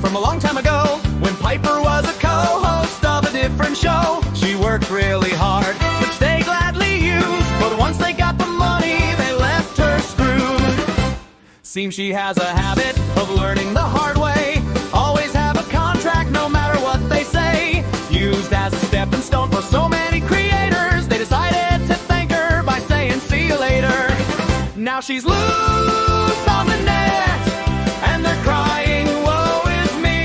from a long time ago, when Piper was a co-host of a different show. She worked really hard, which they gladly used, but once they got the money, they left her screwed. Seems she has a habit of learning the hard way. Always have a contract no matter what they say. Used as a stepping stone for so many creators, they decided to thank her by saying see you later. Now she's loose on the net, and they're crying, woe is me.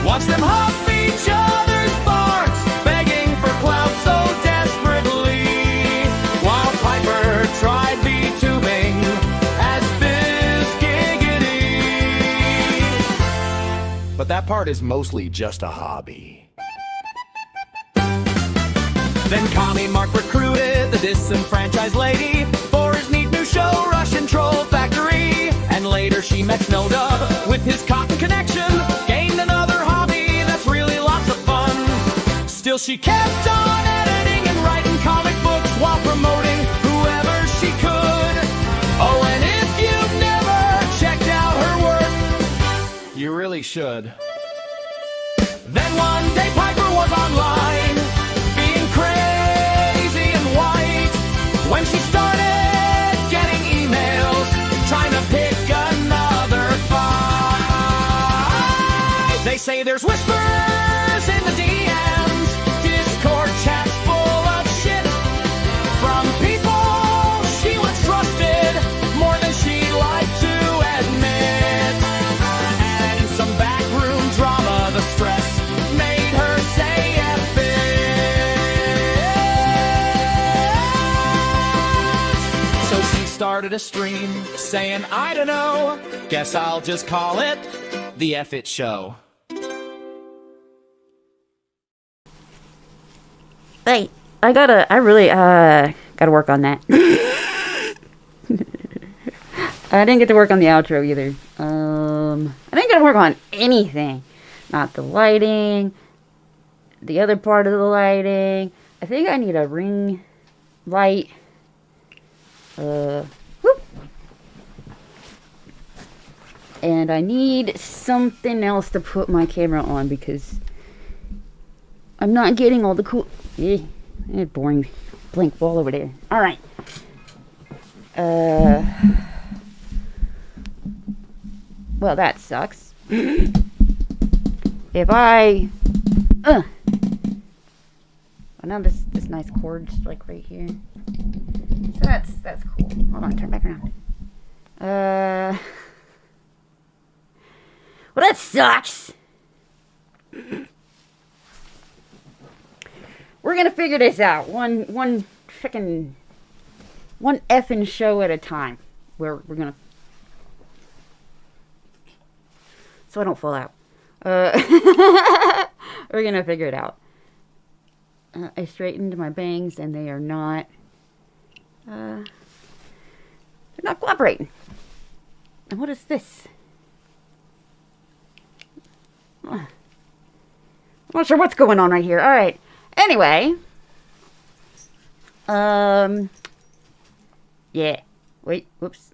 Watch them huff each other's farts, begging for clout so desperately. While Piper tried VTubing as this giggity. But that part is mostly just a hobby. Then Commie Mark recruited the disenfranchised lady for his neat new show, Russian Troll Factory. And later she met Snowdub with his cotton connection, gained another hobby that's really lots of fun. Still she kept on editing and writing comic books while promoting whoever she could. Oh, and if you've never checked out her work, you really should. Then one day Piper was online, being crazy and white, when she started getting emails trying to pick another fight. They say there's whispers in the DMs, Discord chats full of shit from people she once trusted more than she'd like to admit. And in some backroom drama, the stress made her say F it. So she started a stream saying, I don't know, guess I'll just call it the F It Show. Hey, I really gotta work on that. I didn't get to work on the outro either. I didn't get to work on anything. Not the lighting, the other part of the lighting. I think I need a ring light. Whoop. And I need something else to put my camera on because I'm not getting all the cool... boring blank wall over there. Alright. Well, that sucks. If I... Oh, now this nice cord's like right here. So that's cool. Hold on, turn back around. Well, that sucks. We're gonna figure this out. One effing show at a time. We're gonna... So I don't fall out. We're gonna figure it out. I straightened my bangs and they are not... they're not cooperating. And what is this? I'm not sure what's going on right here. Alright. Anyway. Yeah. Wait. Whoops.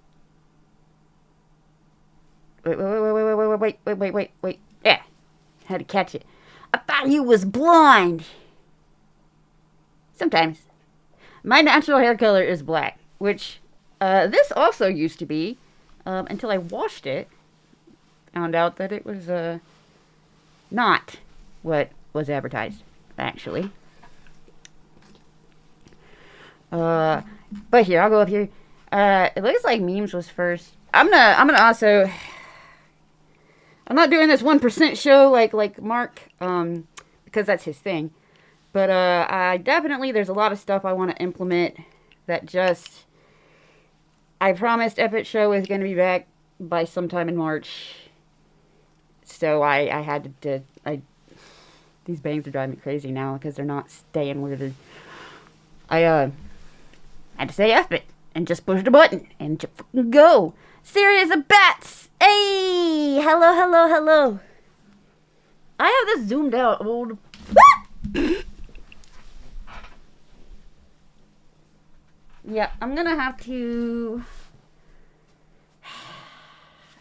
Wait. Yeah. Had to catch it. I thought you was blind. Sometimes. My natural hair color is black, which this also used to be until I washed it. Found out that it was not what was advertised, actually. But here, I'll go up here. It looks like memes was first. I'm gonna also... I'm not doing this 1% show like Mark, because that's his thing. But I definitely, there's a lot of stuff I want to implement that just... I promised Epic Show is going to be back by sometime in March. So I had to... These bangs are driving me crazy now because they're not staying where they're... I had to say F it and just push the button and just fucking go. Series of bats! Hey! Hello. I have this zoomed out old... Yeah, I'm gonna have to...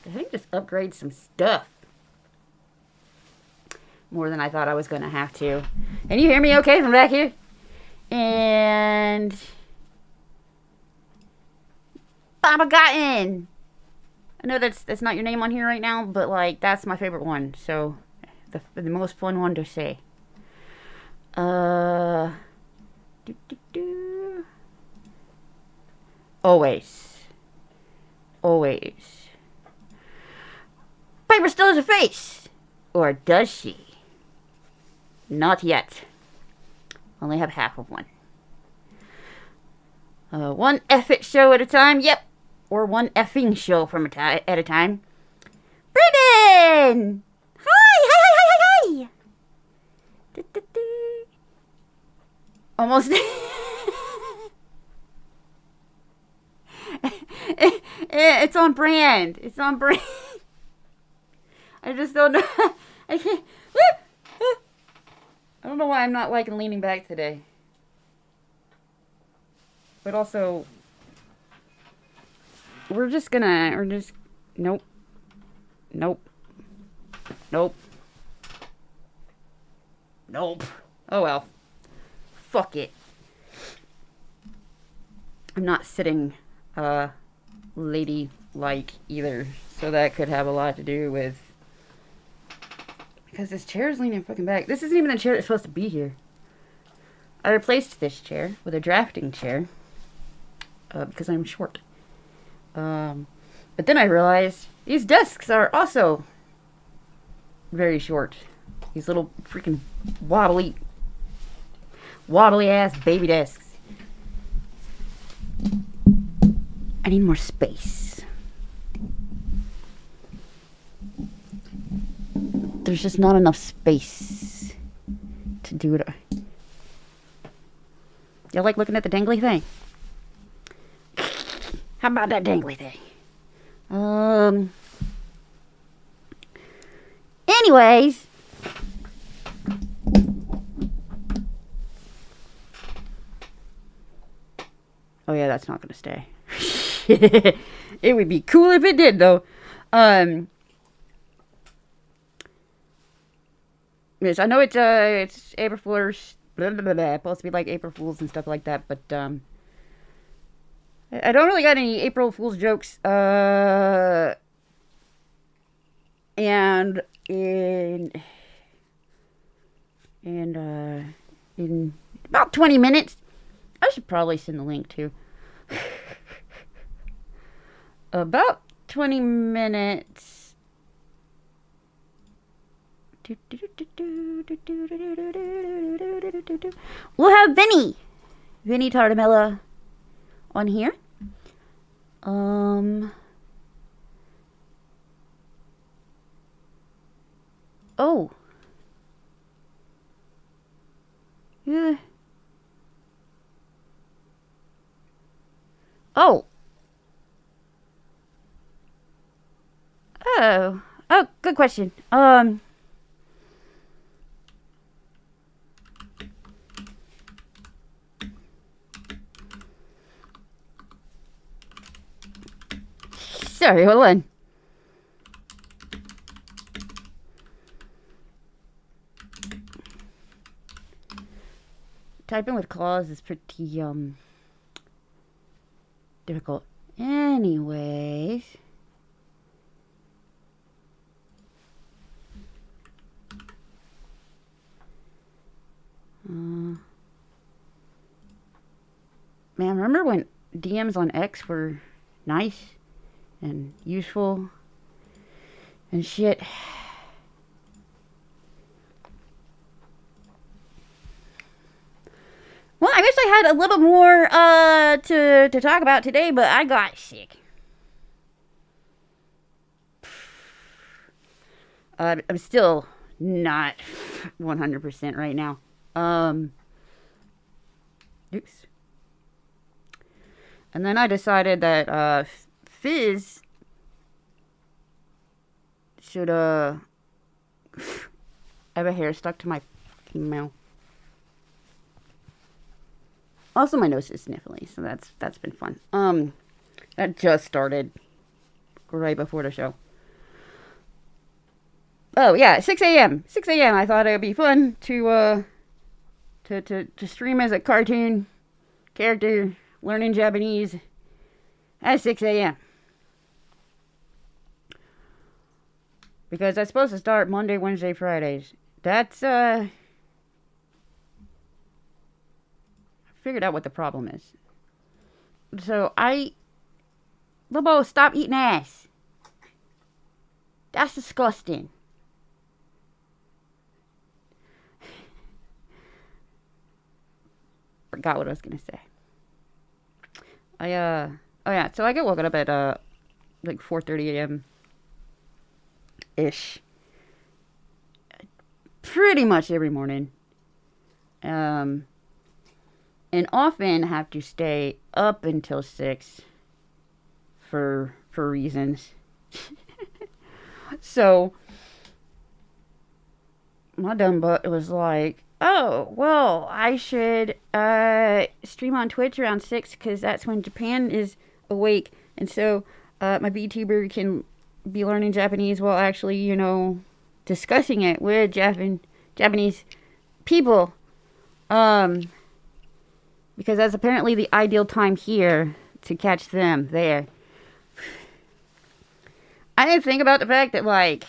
I think just upgrade some stuff. more than I thought I was going to have to. Can you hear me okay from back here? And Baba Gotten. I know that's not your name on here right now, but like that's my favorite one. So the most fun one to say. Always. Piper still has a face. Or does she? Not yet. Only have half of one. One effing show at a time. Yep. Or one effing show at a time. Brandon! Hi! Almost. It's on brand. I just don't know. I can't. I don't know why I'm not liking leaning back today. But also, nope. Oh well. Fuck it. I'm not sitting, lady-like either. So that could have a lot to do with... Because this chair is leaning fucking back. This isn't even the chair that's supposed to be here. I replaced this chair with a drafting chair. Because I'm short. But then I realized these desks are also very short. These little freaking wobbly ass baby desks. I need more space. There's just not enough space to do it. Y'all like looking at the dangly thing? How about that dangly thing? Anyways. Oh yeah, that's not gonna stay. It would be cool if it did, though. Yes, I know it's April Fool's, supposed to be like April Fools and stuff like that, but I don't really got any April Fool's jokes. And in about 20 minutes, I should probably send the link too. About 20 minutes. We'll have Vinnie Tartamella on here. Oh. Yeah. Oh. Oh, good question. Sorry, hold on. Typing with claws is pretty, difficult. Anyways. Man, remember when DMs on X were nice and useful and shit? Well, I wish I had a little more to talk about today, but I got sick. I'm still not 100% right now. Oops. And then I decided that Fizz should I have a hair stuck to my mouth. Also, my nose is sniffly, so that's been fun. That just started right before the show. Oh yeah, 6 a.m. 6 a.m. I thought it would be fun to stream as a cartoon character learning Japanese at 6 a.m. Because that's supposed to start Monday, Wednesday, Fridays. That's I figured out what the problem is. So Lobo, stop eating ass. That's disgusting. Forgot what I was gonna say. Oh yeah, so I get woken up at like 4:30 a.m. ish. Pretty much every morning. And often have to stay up until 6 for reasons. So my dumb butt was like, oh, well, I should stream on Twitch around 6 because that's when Japan is awake. And so my VTuber can be learning Japanese while actually, discussing it with Japanese people. Because that's apparently the ideal time here to catch them there. I didn't think about the fact that, like,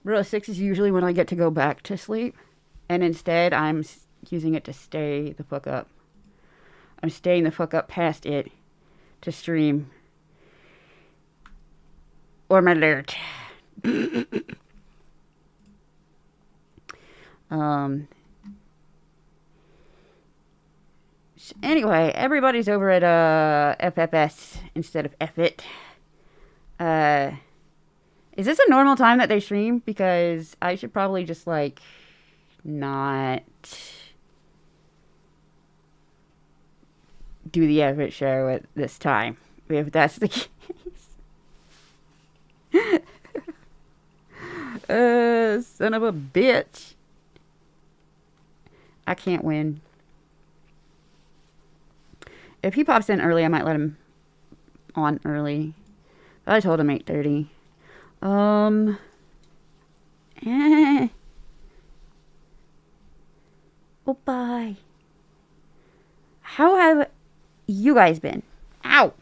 bro, 6 is usually when I get to go back to sleep. And instead, I'm using it to stay the fuck up. I'm staying the fuck up past it to stream. Or my alert. Anyway, everybody's over at FFS instead of FIT. Is this a normal time that they stream? Because I should probably just, like, not do the FIT show at this time. If that's the case. Son of a bitch. I can't win. If he pops in early, I might let him on early. I told him 8:30. Oh, bye. How have you guys been? Ow.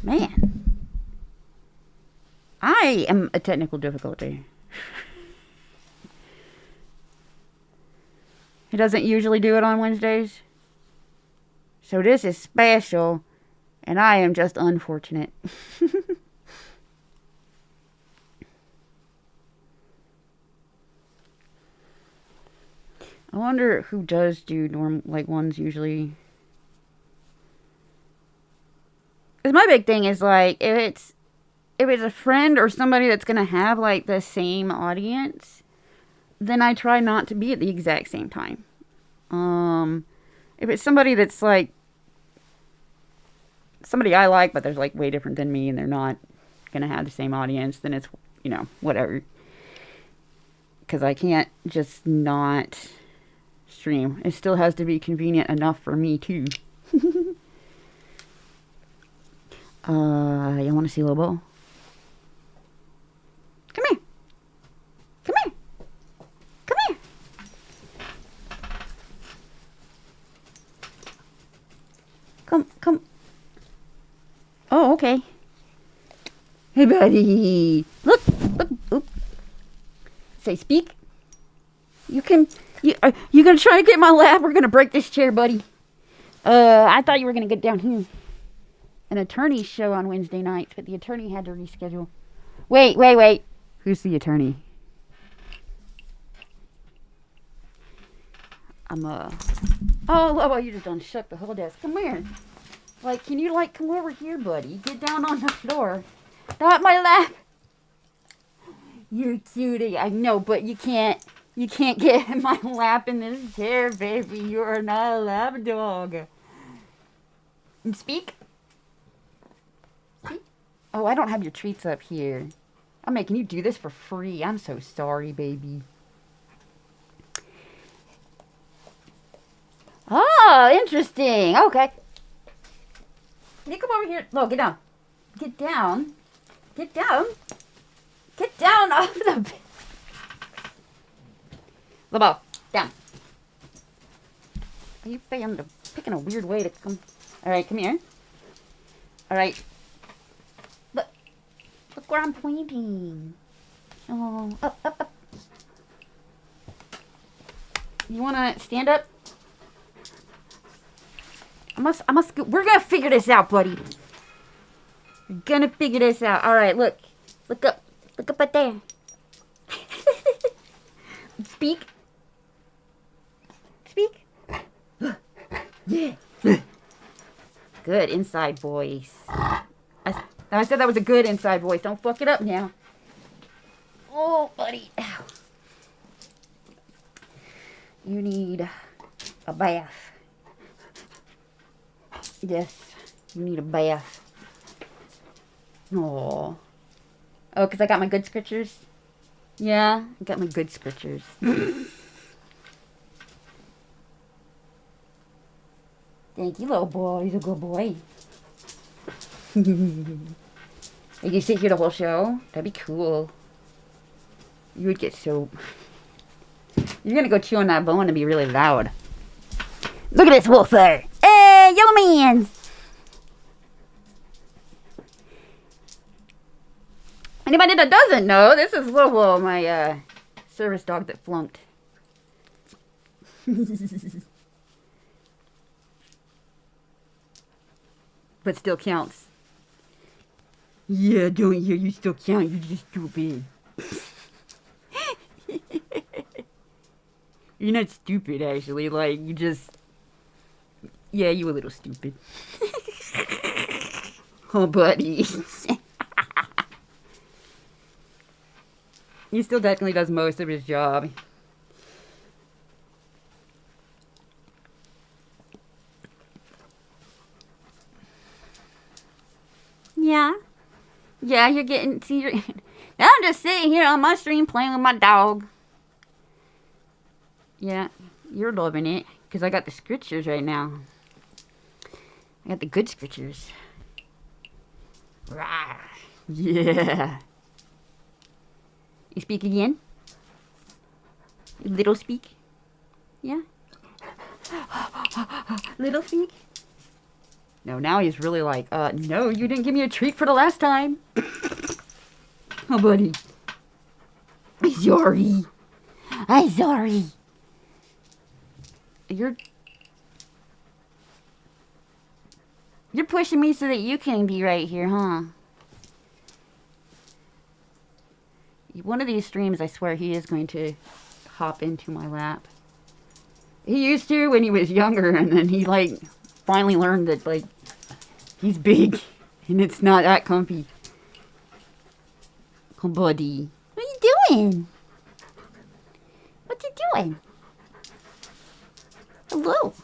Man. I am a technical difficulty. He doesn't usually do it on Wednesdays. So this is special, and I am just unfortunate. I wonder who does do ones usually. Because my big thing is, like, if it's a friend or somebody that's gonna have, like, the same audience, then I try not to be at the exact same time. If it's somebody that's, like, somebody I like, but they're, like, way different than me, and they're not gonna have the same audience, then it's, whatever. Because I can't just not stream. It still has to be convenient enough for me, too. You want to see Lobo? Come here. Come here. Come here. Come. Oh, okay. Hey, buddy. Look. Oop. Say, speak. You gonna try to get in my lap? We're gonna break this chair, buddy. I thought you were gonna get down here. An attorney show on Wednesday night, but the attorney had to reschedule. Wait. Who's the attorney? Oh, Lobo, you just done shook the whole desk. Come here. Like, can you, come over here, buddy? Get down on the floor. Not my lap. You're cutie. I know, but you can't get in my lap in this chair, baby. You are not a lap dog. And speak. Oh, I don't have your treats up here. I'm making you do this for free. I'm so sorry, baby. Oh, interesting. Okay. Can you come over here? No, get down. Get down. Get down. Get down off the bed. Lobo, down. Are you picking a weird way to come? Alright, come here. Alright. Look where I'm pointing. Oh, up. You wanna stand up? We're gonna figure this out, buddy. We're gonna figure this out. Alright, look. Look up. Look up at there. Speak. Speak. Yeah. Good inside voice. I said that was a good inside voice. Don't fuck it up now. Oh, buddy. Ow. You need a bath. Yes, you need a bath. Oh, because I got my good scriptures? Yeah, I got my good scriptures. Thank you, little boy. He's a good boy. You can sit here the whole show? That'd be cool. You would get so... You're gonna go chew on that bone and be really loud. Look at this wolf there. Hey, yellow man. Anybody that doesn't know, this is Lobo, my service dog that flunked. But still counts. Yeah, don't you still count. You're just stupid. You're not stupid, actually. Like, you just... Yeah, you a little stupid. Oh, buddy. He still technically does most of his job. Yeah. Yeah, you're getting... See, now I'm just sitting here on my stream playing with my dog. Yeah, you're loving it. Because I got the scriptures right now. I got the good scriptures. Rawr. Yeah. You speak again? Little speak? Yeah? Little speak? No, now he's really like, no, you didn't give me a treat for the last time. Oh, buddy. I'm sorry. I'm sorry. You're pushing me so that you can be right here, huh? One of these streams, I swear, he is going to hop into my lap. He used to when he was younger, and then he, like, finally learned that, like, he's big, and it's not that comfy. Oh, buddy. What are you doing? What you doing? Hello.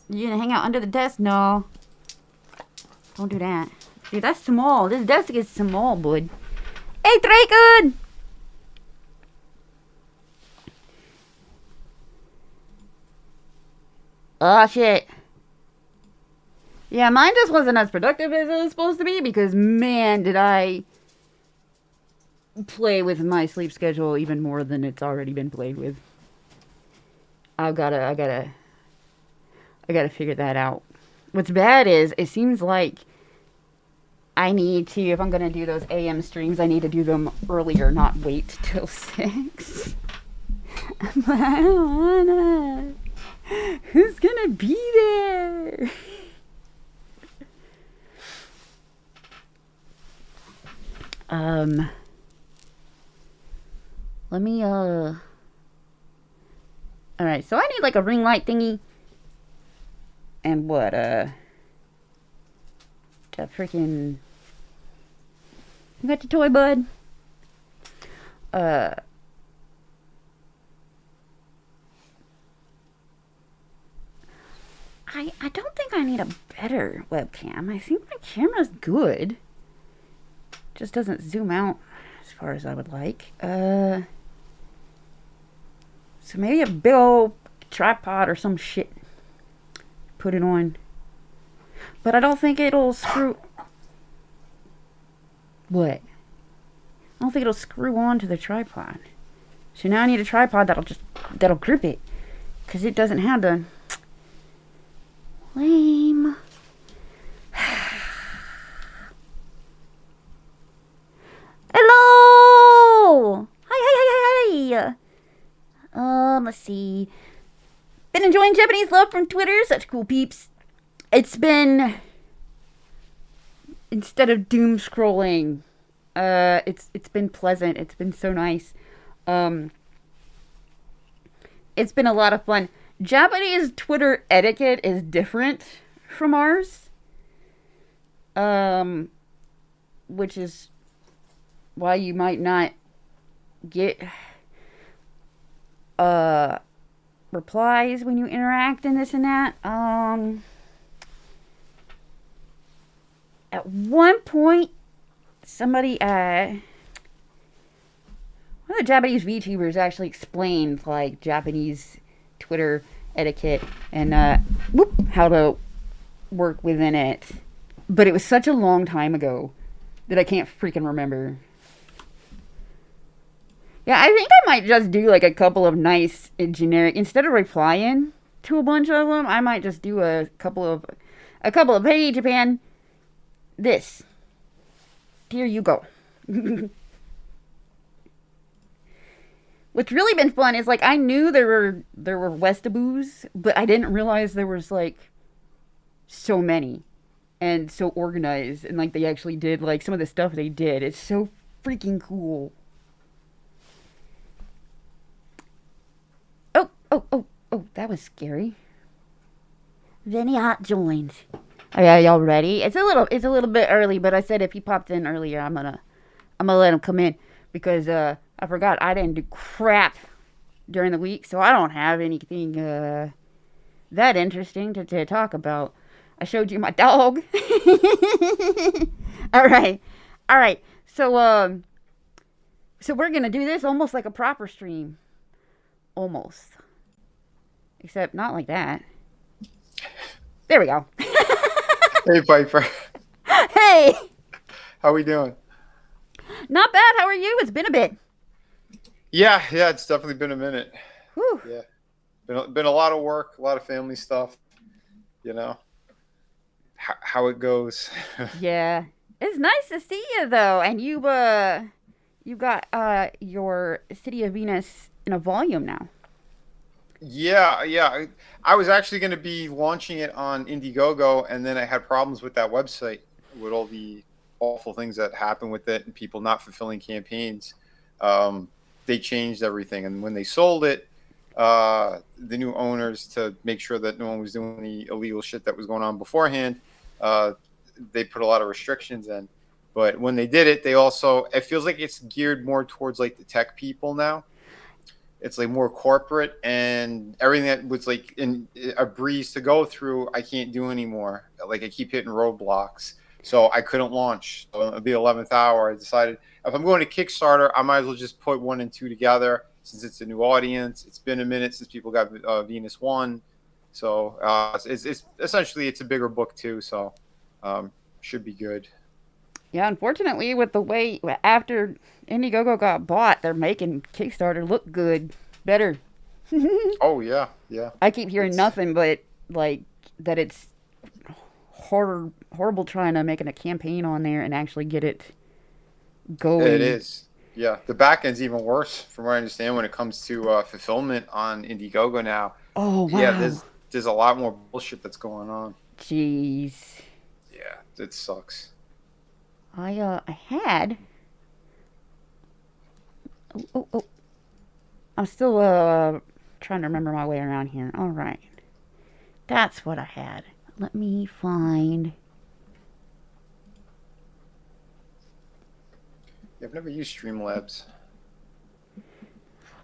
You gonna hang out under the desk? No. Don't do that. Dude, that's small. This desk is small, bud. Hey, Draken! Oh, shit. Yeah, mine just wasn't as productive as it was supposed to be because, man, did I play with my sleep schedule even more than it's already been played with. I gotta figure that out. What's bad is, it seems like I need to, if I'm gonna do those AM streams, I need to do them earlier, not wait till 6. But I don't wanna. Who's gonna be there? Let me, Alright, so I need, like, a ring light thingy. And what, a freaking... You got the toy, bud? I don't think I need a better webcam. I think my camera's good. Just doesn't zoom out as far as I would like. So maybe a big old tripod or some shit. Put it on. But I don't think it'll screw. What? I don't think it'll screw on to the tripod. So now I need a tripod that'll grip it, cause it doesn't have the. Lame. Hello. Hi. Let's see. Been enjoying Japanese love from Twitter. Such cool peeps. It's been, instead of doom scrolling, it's been pleasant. It's been so nice. It's been a lot of fun. Japanese Twitter etiquette is different from ours. Which is why you might not get replies when you interact and this and that. At one point, somebody, one of the Japanese VTubers actually explained, like, Japanese Twitter etiquette and, how to work within it. But it was such a long time ago that I can't freaking remember. Yeah, I think I might just do, like, a couple of nice generic, instead of replying to a bunch of them, I might just do a couple of, hey, Japan, this. Here you go. What's really been fun is, like, I knew there were Westaboos, but I didn't realize there was, like, so many and so organized, and, like, they actually did, like, some of the stuff they did. It's so freaking cool. Oh, that was scary. Vinnie Hot joined. Oh yeah, y'all ready? It's a little bit early, but I said if he popped in earlier, I'm gonna let him come in, because I forgot I didn't do crap during the week, so I don't have anything that interesting to talk about. I showed you my dog. All right. So we're gonna do this almost like a proper stream, almost, except not like that. There we go. Hey, Piper. Hey. How we doing? Not bad. How are you? It's been a bit. Yeah, it's definitely been a minute. Whew. Yeah, been a lot of work, a lot of family stuff. You know how it goes. Yeah, it's nice to see you though, and you got your City of Venus in a volume now. Yeah. I was actually going to be launching it on Indiegogo, and then I had problems with that website with all the awful things that happened with it and people not fulfilling campaigns. They changed everything, and when they sold it, the new owners, to make sure that no one was doing the illegal shit that was going on beforehand, they put a lot of restrictions in. But when they did it, it feels like it's geared more towards like the tech people now. It's like more corporate, and everything that was like in a breeze to go through, I can't do anymore. Like, I keep hitting roadblocks, so I couldn't launch. So at the 11th hour, I decided if I'm going to Kickstarter, I might as well just put 1 and 2 together, since it's a new audience. It's been a minute since people got Venus 1, so it's essentially, it's a bigger book too, so should be good. Yeah, unfortunately, with the way after Indiegogo got bought, they're making Kickstarter look better. Oh yeah. I keep hearing nothing but like that it's horrible trying to make a campaign on there and actually get it going. It is. Yeah, the back end's even worse, from what I understand, when it comes to fulfillment on Indiegogo now. Oh wow. Yeah, there's a lot more bullshit that's going on. Jeez. Yeah, it sucks. I had. Oh. I'm still trying to remember my way around here. All right. That's what I had. Let me find. I've never used Streamlabs.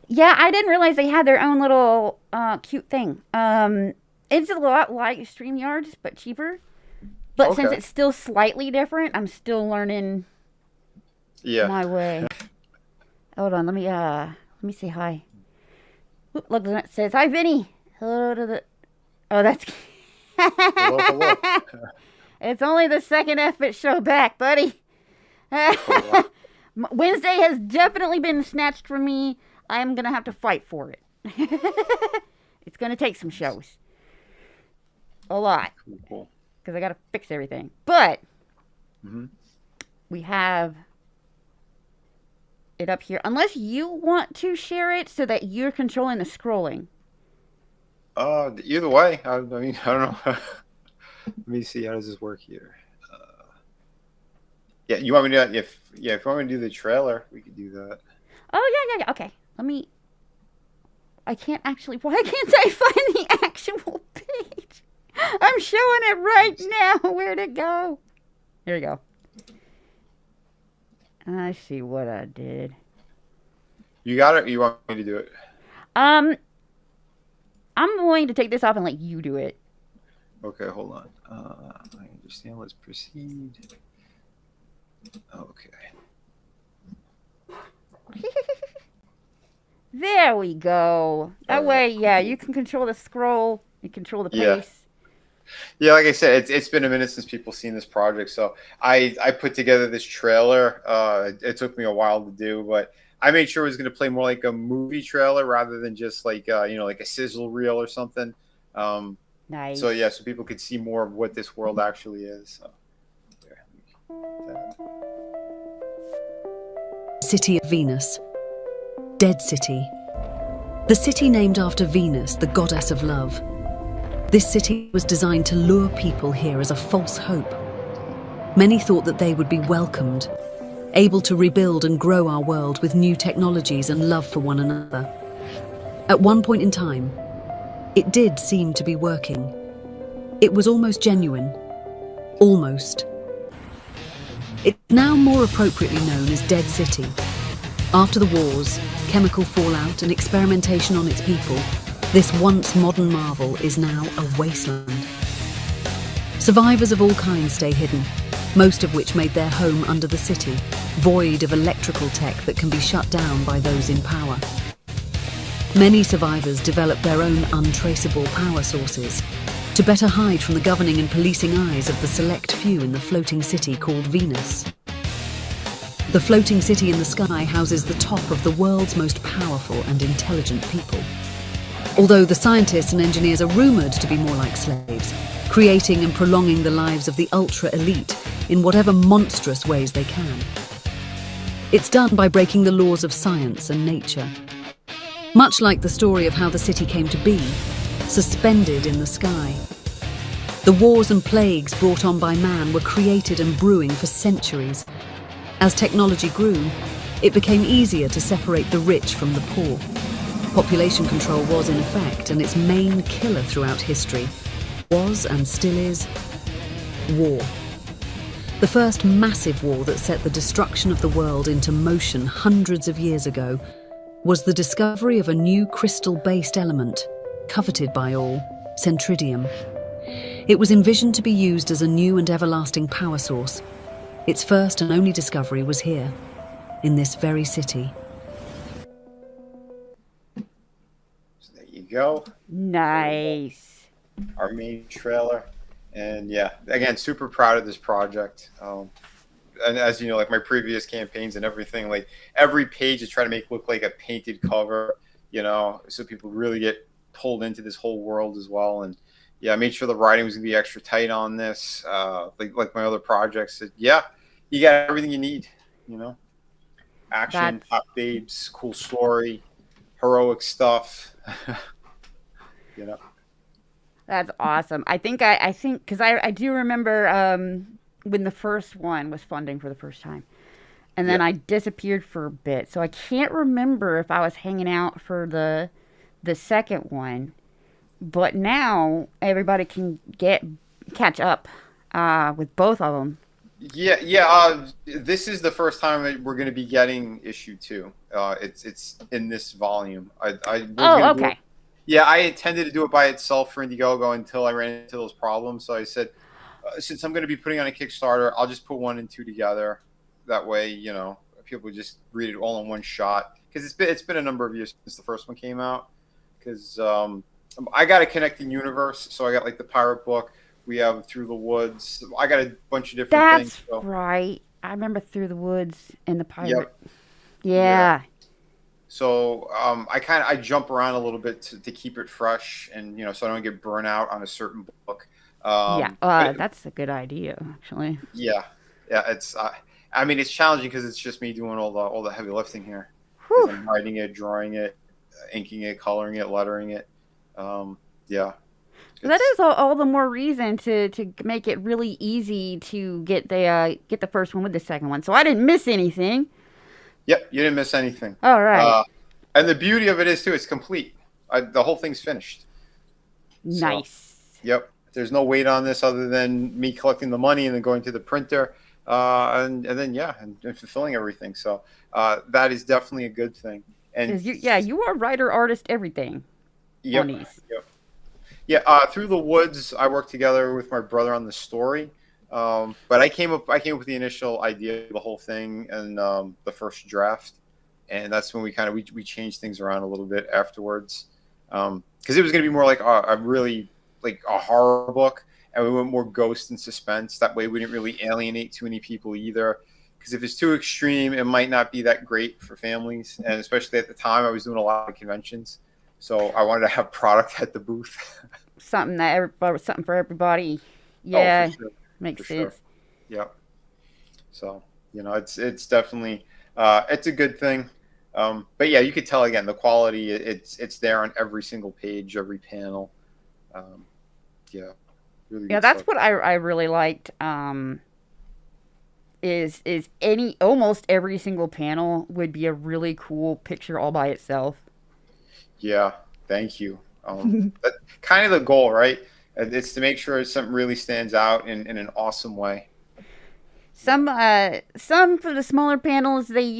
Yeah, I didn't realize they had their own little cute thing. It's a lot like StreamYards, but cheaper. But since it's still slightly different, I'm still learning my way. Hold on, let me say hi. Oop, look, it says, "Hi, Vinnie." Hello to the. Oh, that's. Hello. It's only the second effort show back, buddy. Wednesday has definitely been snatched from me. I'm going to have to fight for it. It's going to take some shows. A lot. Cool. Because I got to fix everything. But Mm-hmm. we have it up here. Unless you want to share it so that you're controlling the scrolling. Either way, I mean, I don't know. Let me see. How does this work here? Yeah, you want me to? If you want me to do the trailer, we could do that. Oh, yeah. Okay. I can't actually. Why can't I find the actual page? I'm showing it right now. Where'd it go? There you go. I see what I did. You got it. Or you want me to do it? I'm going to take this off and let you do it. Okay, hold on. I understand. Let's proceed. Okay. There we go. That way, yeah, you can control the scroll. You control the pace. Yeah, like I said, it's been a minute since people seen this project, so I put together this trailer. It took me a while to do, but I made sure it was going to play more like a movie trailer rather than just like like a sizzle reel or something. Nice. So yeah, so people could see more of what this world actually is. So, City of Venus. Dead City. The city named after Venus, the goddess of love. This city was designed to lure people here as a false hope. Many thought that they would be welcomed, able to rebuild and grow our world with new technologies and love for one another. At one point in time, it did seem to be working. It was almost genuine. Almost. It's now more appropriately known as Dead City. After the wars, chemical fallout and experimentation on its people, this once modern marvel is now a wasteland. Survivors of all kinds stay hidden, most of which made their home under the city, void of electrical tech that can be shut down by those in power. Many survivors develop their own untraceable power sources to better hide from the governing and policing eyes of the select few in the floating city called Venus. The floating city in the sky houses the top of the world's most powerful and intelligent people. Although the scientists and engineers are rumoured to be more like slaves, creating and prolonging the lives of the ultra-elite in whatever monstrous ways they can. It's done by breaking the laws of science and nature. Much like the story of how the city came to be, suspended in the sky. The wars and plagues brought on by man were created and brewing for centuries. As technology grew, it became easier to separate the rich from the poor. Population control was in effect, and its main killer throughout history was, and still is, war. The first massive war that set the destruction of the world into motion hundreds of years ago was the discovery of a new crystal-based element, coveted by all, centridium. It was envisioned to be used as a new and everlasting power source. Its first and only discovery was here, in this very city. So there you go. Nice. Our main trailer. And yeah, again, super proud of this project. And as you know, like my previous campaigns and everything, like every page is trying to make it look like a painted cover, so people really get pulled into this whole world as well. And yeah, I made sure the writing was gonna be extra tight on this. Like my other projects. Yeah, you got everything you need. Action, hot babes, cool story, heroic stuff. That's awesome. I think because I do remember when the first one was funding for the first time, and then I disappeared for a bit, so I can't remember if I was hanging out for the second one. But now everybody can catch up with both of them. Yeah. This is the first time that we're going to be getting issue 2. It's in this volume. Okay. Yeah, I intended to do it by itself for Indiegogo until I ran into those problems. So I said, since I'm going to be putting on a Kickstarter, I'll just put 1 and 2 together. That way, people just read it all in one shot. Because it's been a number of years since the first one came out. Because I got a connecting universe, so I got like the pirate book, We have Through the Woods. I got a bunch of different things. That's So, right. I remember Through the Woods and the Pirate. yep. Yeah. Yeah. So I jump around a little bit to keep it fresh, and so I don't get burnt out on a certain book. Yeah. But That's a good idea, actually. yeah, yeah, it's I mean it's challenging because it's just me doing all the heavy lifting here because Whew. I'm writing it, drawing it, inking it, coloring it, lettering it. Yeah, That it's is all the more reason to make it really easy to get the first one with the second one. So I didn't miss anything. yep, you didn't miss anything. All right. And the beauty of it is too, it's complete. The whole thing's finished. So Nice. yep, there's no weight on this other than me collecting the money and then going to the printer, and then and fulfilling everything. So that is definitely a good thing. And Cause you are writer, artist, everything on yep, these. yep. Yeah, Through the Woods, I worked together with my brother on the story. But I came up with the initial idea of the whole thing and the first draft, and that's when we changed things around a little bit afterwards, because it was going to be more like a really like a horror book, and we went more ghost and suspense. That way, we didn't really alienate too many people either. Because if it's too extreme, it might not be that great for families, and especially at the time, I was doing a lot of conventions, so I wanted to have product at the booth. Something for everybody. Oh, for Yeah, sure. makes For sure. sense. Yep. So it's definitely it's a good thing. But yeah, you could tell again the quality. It's there on every single page, every panel. Um, yeah, really Yeah, good that's stuff. what I really liked. Is any almost every single panel would be a really cool picture all by itself. Yeah, thank you. That kind of the goal, right? It's to make sure something really stands out in an awesome way. Some for the smaller panels, they're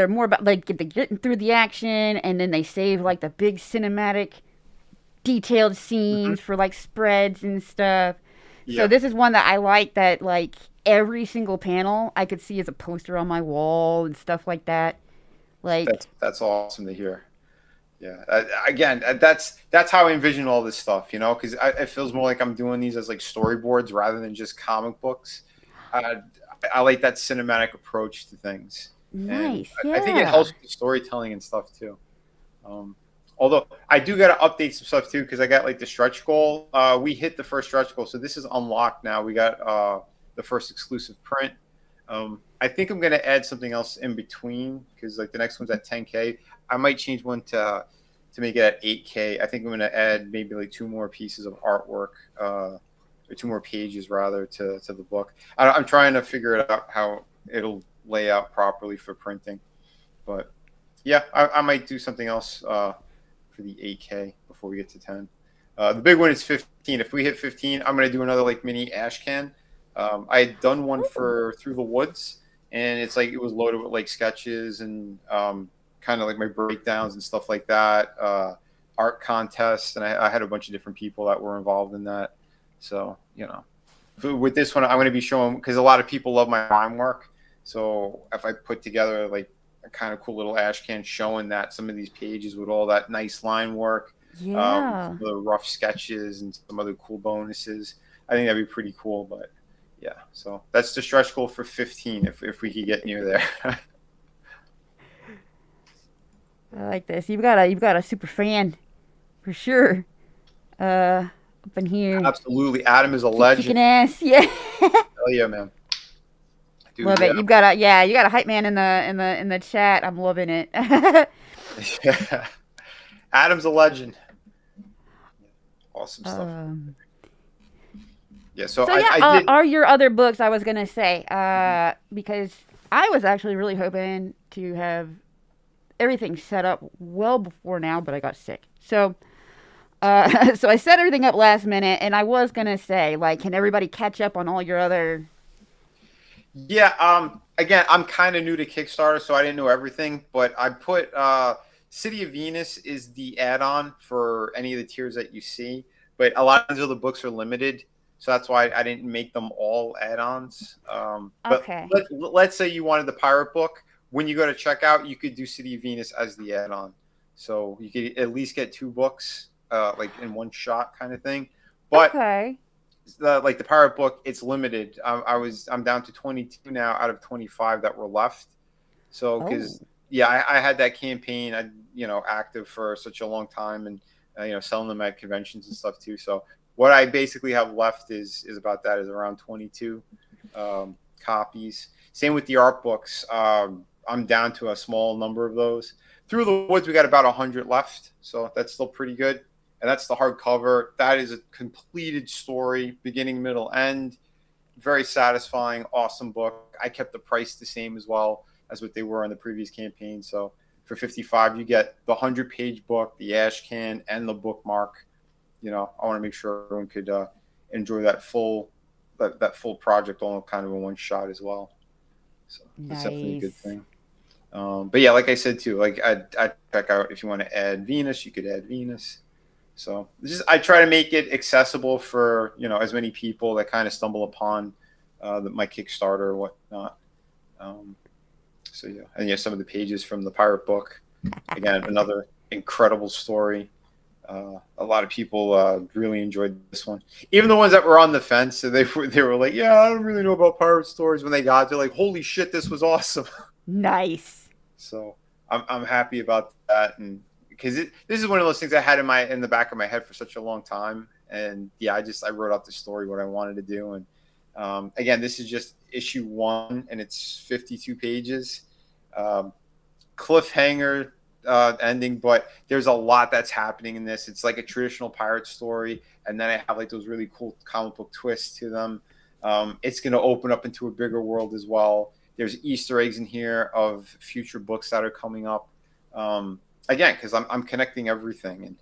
more about like getting through the action, and then they save like the big cinematic, detailed Hmm. scenes for like spreads and stuff. So Yeah, this is one that I like that like every single panel I could see as a poster on my wall and stuff like that. Like that's awesome to hear. Yeah. Again, that's how I envision all this stuff, because it feels more like I'm doing these as like storyboards rather than just comic books. Uh, I like that cinematic approach to things, and nice, I think it yeah. helps with the storytelling and stuff too. Um, Although I do got to update some stuff too because I got like the stretch goal. We hit the first stretch goal, so this is unlocked now. We got the first exclusive print. I think I'm gonna add something else in between because like the next one's at 10K. I might change one to make it at 8K. I think I'm gonna add maybe like two more pieces of artwork, or two more pages rather to the book. I'm trying to figure it out how it'll lay out properly for printing, but yeah, I might do something else for the 8K before we get to 10. The big one is 15. If we hit 15, I'm gonna do another like mini ash can. I had done one Ooh. for Through the Woods, and it's like it was loaded with like sketches and kind of like my breakdowns and stuff like that. Art contests, and I had a bunch of different people that were involved in that. So with this one, I'm going to be showing because a lot of people love my line work. So if I put together like a kind of cool little ash can showing that some of these pages with all that nice line work, Yeah. some of the rough sketches and some other cool bonuses, I think that'd be pretty cool. But yeah, so that's the stretch goal for 15 if we could get near there. I like this. You've got a super fan for sure. Up in here, Absolutely, Adam is a kicking legend. ass. Yeah. Hell yeah, man, dude. Love Yeah, it. You got a hype man in the chat. I'm loving it. yeah. Adam's a legend. Awesome stuff. um, Yeah, so so I, yeah, I did. are your other books? I was gonna say because I was actually really hoping to have everything set up well before now, but I got sick. So so I set everything up last minute, and I was gonna say like, can everybody catch up on all your other? Yeah, again, I'm kind of new to Kickstarter, so I didn't know everything, but I put City of Venus is the add-on for any of the tiers that you see, but a lot of the books are limited, so that's why I didn't make them all add-ons. But Okay. let's say you wanted the pirate book. When you go to checkout, you could do City of Venus as the add-on, so you could at least get two books, like in one shot, kind of thing. But Okay. like the pirate book, it's limited. I'm down to 22 now out of 25 that were left. So Oh. because yeah, I had that campaign, active for such a long time, and selling them at conventions and stuff too. So what I basically have left is about that is around 22 copies. Same with the art books. I'm down to a small number of those. Through the Woods, we got about 100 left, so that's still pretty good. And that's the hardcover. That is a completed story, beginning, middle, end. Very satisfying, awesome book. I kept the price the same as well as what they were on the previous campaign. So for 55, you get the 100-page book, the ash can, and the bookmark. I want to make sure everyone could enjoy that full project all kind of in one shot as well. So it's definitely a good thing. But yeah, like I said too, like I check out if you want to add Venus, you could add Venus. So I try to make it accessible for as many people that kind of stumble upon my Kickstarter or whatnot. So yeah, and yeah, some of the pages from the pirate book. Again, another incredible story. A lot of people really enjoyed this one. Even the ones that were on the fence, so they were like, "Yeah, I don't really know about pirate stories." When they got, they're like, "Holy shit, this was awesome!" Nice. So I'm happy about that, and because this is one of those things I had in the back of my head for such a long time, and yeah, I wrote out the story what I wanted to do, and again, this is just issue 1, and it's 52 pages, cliffhanger ending, but there's a lot that's happening in this. It's like a traditional pirate story, and then I have like those really cool comic book twists to them. It's going to open up into a bigger world as well. There's Easter eggs in here of future books that are coming up. Again, because I'm connecting everything, and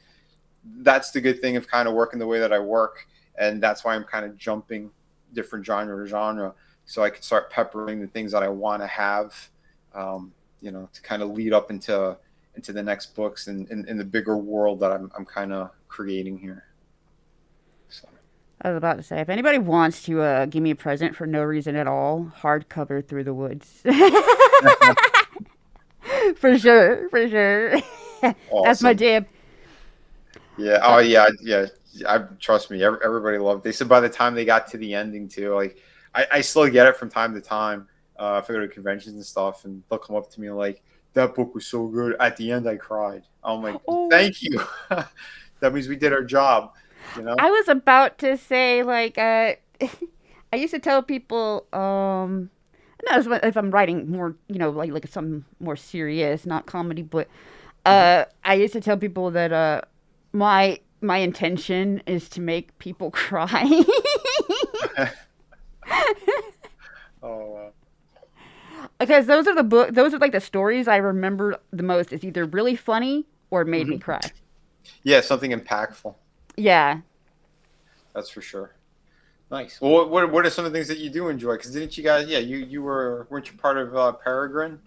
that's the good thing of kind of working the way that I work, and that's why I'm kind of jumping different genre to genre, so I can start peppering the things that I want to have, to kind of lead up into the next books and in the bigger world that I'm kind of creating here. So. I was about to say, if anybody wants to give me a present for no reason at all, hardcover Through the Woods. For sure. Awesome. That's my jam. Yeah. Oh, yeah. Yeah. Trust me. Everybody loved it. They said by the time they got to the ending too, like I still get it from time to time. If I go to conventions and stuff, and they'll come up to me like, "That book was so good. At the end, I cried." I'm like, "Thank you." That means we did our job. I was about to say, like, I used to tell people, no, if I'm writing more, like something more serious, not comedy, but I used to tell people that my intention is to make people cry. Oh, wow. Because those are like the stories I remember the most. It's either really funny or made me cry. Yeah, something impactful. Yeah. That's for sure. Nice. Well, what are some of the things that you do enjoy? Because didn't you guys? Yeah, weren't you part of Peregrine?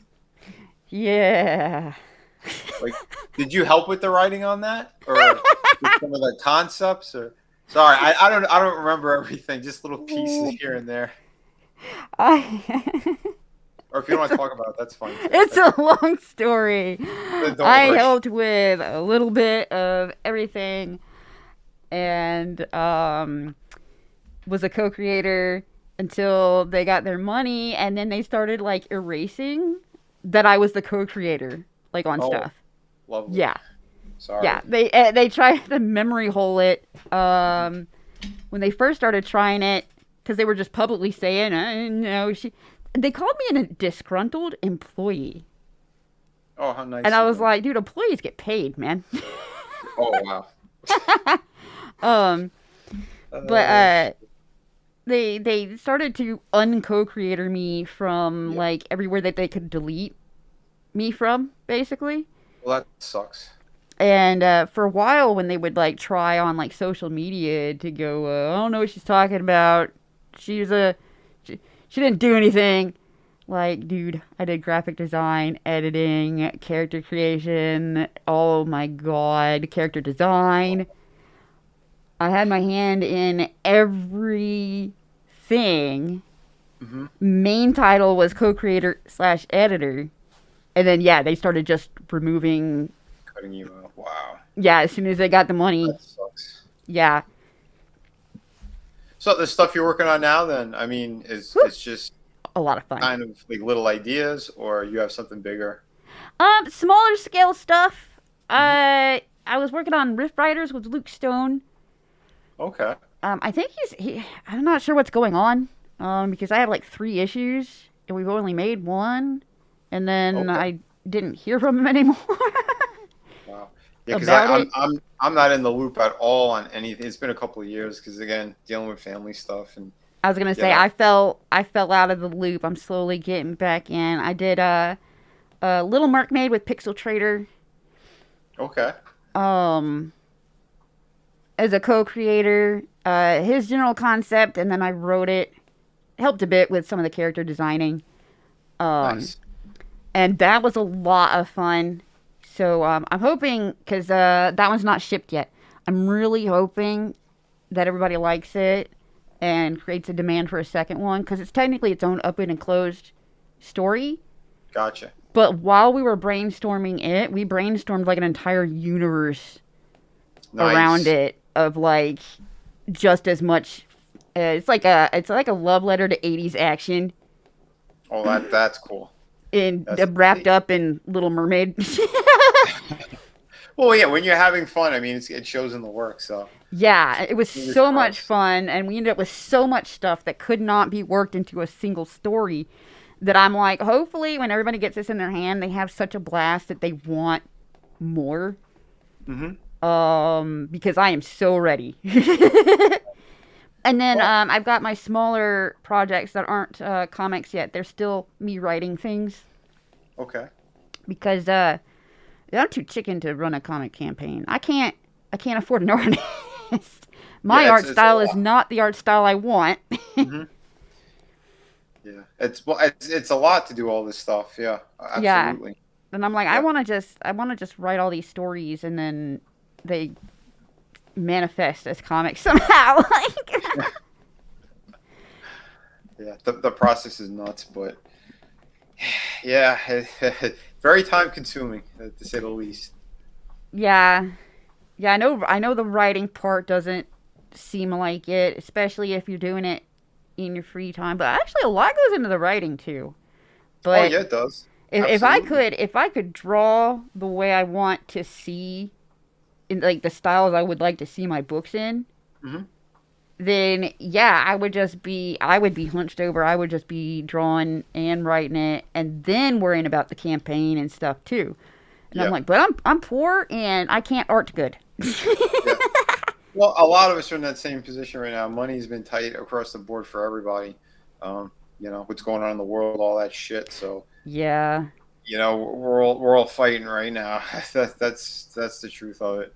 Yeah. Like, did you help with the writing on that, or some of the concepts? Or sorry, I don't remember everything. Just little pieces here and there. Or if you don't want to talk about it, that's fine too. It's a long story. Don't I worry. helped with a little bit of everything, and was a co-creator until they got their money, and then they started like erasing that I was the co-creator, like on stuff. Lovely. Yeah. Sorry. Yeah, they tried to memory hole it when they first started trying it, because they were just publicly saying, no, they called me a disgruntled employee. Oh, how nice. And I was like, dude, employees get paid, man. Oh, wow. But they started to unco-creator me from like everywhere that they could delete me from, basically. Well, that sucks. And for a while, when they would like try on like social media to go, I don't know what she's talking about. She didn't do anything. Like, dude, I did graphic design, editing, character creation. Oh my god, character design. I had my hand in everything. Mm-hmm. Main title was co-creator / editor. And then, they started just removing. Cutting you out. Wow. Yeah, as soon as they got the money. That sucks. Yeah. So the stuff you're working on now, then, I mean, is Whew. it's just A lot of fun. kind of like little ideas, or you have something bigger? Smaller scale stuff. Mhm. I was working on Rift Riders with Luke Stone. Okay. I think I'm not sure what's going on. Because I have like 3 issues and we've only made one, and then Okay. I didn't hear from him anymore Wow. Yeah, because about I'm it. I'm I'm not in the loop at all on anything. It's been a couple of years because again, dealing with family stuff and I was gonna you say know. I fell out of the loop. I'm slowly getting back in. I did a Little Mermaid with Pixel Trader. Okay. Um, as a co-creator, his general concept, and then I wrote it. Helped a bit with some of the character designing. Um, Nice. and that was a lot of fun. So I'm hoping, because that one's not shipped yet. I'm really hoping that everybody likes it and creates a demand for a second one, because it's technically its own open and closed story. Gotcha. But while we were brainstorming it, we brainstormed like an entire universe around Nice. it of like just as much. It's like a love letter to 80s action Oh, that's cool. in That's wrapped up in Little Mermaid. well, yeah. When you're having fun, I mean, it shows in the work. So Yeah, it was fingers so much crossed. fun, and we ended up with so much stuff that could not be worked into a single story. That I'm like, hopefully, when everybody gets this in their hand, they have such a blast that they want more. Mm-hmm. Because I am so ready. And then Well, I've got my smaller projects that aren't comics yet. They're still me writing things okay. because I'm too chicken to run a comic campaign. I can't afford an artist. My Yeah, art it's a style is lot. not the art style I want. Hmm. Yeah, it's a lot to do all this stuff. Yeah, Yeah, absolutely. and I'm like, I Yeah, want to just write all these stories and then they manifest as comics somehow. Like, yeah. The process is nuts, but yeah, very time consuming to say the least. yeah, yeah. I know the writing part doesn't seem like it, especially if you're doing it in your free time. But actually, a lot goes into the writing too. Oh But yeah, it does. if Absolutely. I could draw the way I want to see, in like the styles I would like to see my books in, Hmm. then yeah, I would be hunched over. I would just be drawing and writing it, and then worrying about the campaign and stuff too. And I'm Yeah, like, but I'm poor and I can't art good. yeah. Well, a lot of us are in that same position right now. Money's been tight across the board for everybody. Um, what's going on in the world, all that shit. So Yeah, we're all fighting right now. That's the truth of it.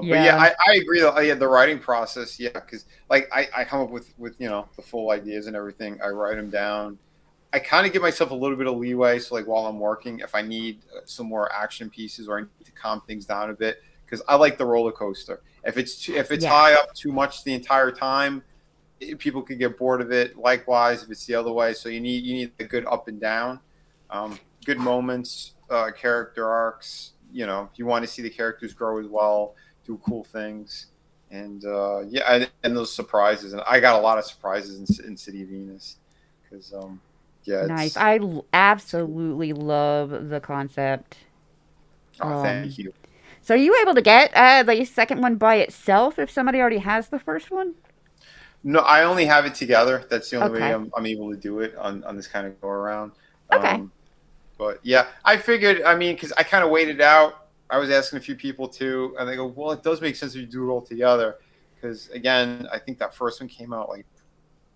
But yeah, yeah, I agree. Though, yeah, the writing process, yeah, because like I come up with the full ideas and everything. I write them down. I kind of give myself a little bit of leeway. So like while I'm working, if I need some more action pieces or I need to calm things down a bit, because I like the roller coaster. If it's yeah, high up too much the entire time, people could get bored of it. Likewise, if it's the other way, so you need a good up and down, good moments, character arcs. You want to see the characters grow as well, do cool things, and yeah, and those surprises. And I got a lot of surprises in City of Venus because yeah, nice. it's cool. Absolutely love the concept. Oh, Um, thank you. so are you able to get the second one by itself if somebody already has the first one? No, I only have it together. That's the only way Okay, I'm able to do it on this kind of go around. okay, Um, But yeah, I figured. I mean, because I kind of waited out. I was asking a few people too, and they go, "Well, it does make sense if you do it all together." Because again, I think that first one came out like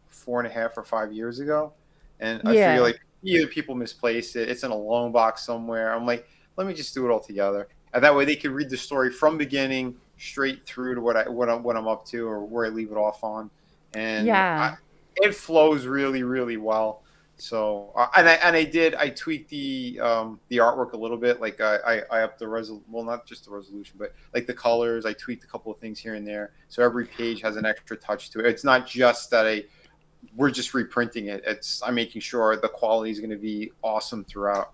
4.5 or 5 years ago, and I figure yeah, like either people misplaced it, it's in a loan box somewhere. I'm like, let me just do it all together, and that way they could read the story from beginning straight through to what I'm up to or where I leave it off on, and yeah, it flows really really well. So I tweaked the artwork a little bit. Like I upped the well, not just the resolution, but like the colors. I tweaked a couple of things here and there, so every page has an extra touch to it. It's not just that we're just reprinting it. I'm making sure the quality is going to be awesome throughout.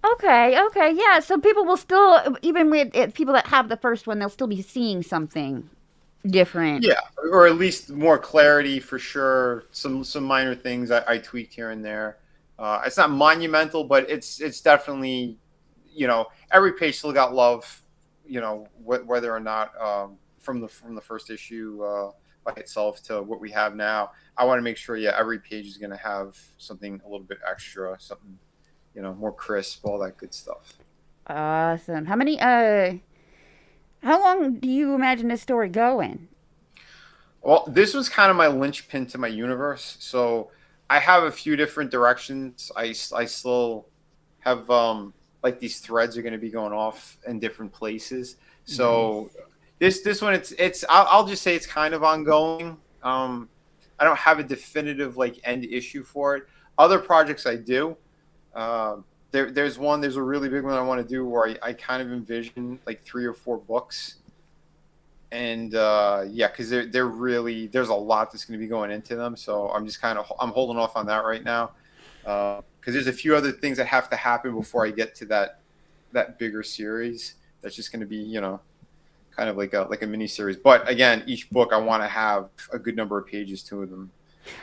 okay, okay, yeah. So people will still, even with it, people that have the first one, they'll still be seeing something different. Yeah, or at least more clarity for sure. Some minor things I tweaked here and there. It's not monumental, but it's definitely, every page still got love. Whether or not from the first issue by itself to what we have now, I want to make sure, yeah, every page is going to have something a little bit extra, something more crisp, all that good stuff. Awesome. How long do you imagine this story going? Well, this was kind of my linchpin to my universe. So I have a few different directions. I still have like these threads are going to be going off in different places. So Nice. this one I'll just say it's kind of ongoing. I don't have a definitive like end issue for it. Other projects I do. There's a really big one I want to do where I kind of envision like 3 or 4 books, and yeah, because they're really, there's a lot that's going to be going into them, so I'm holding off on that right now, because there's a few other things that have to happen before I get to that bigger series that's just going to be kind of like a mini series. But again, each book I want to have a good number of pages to them,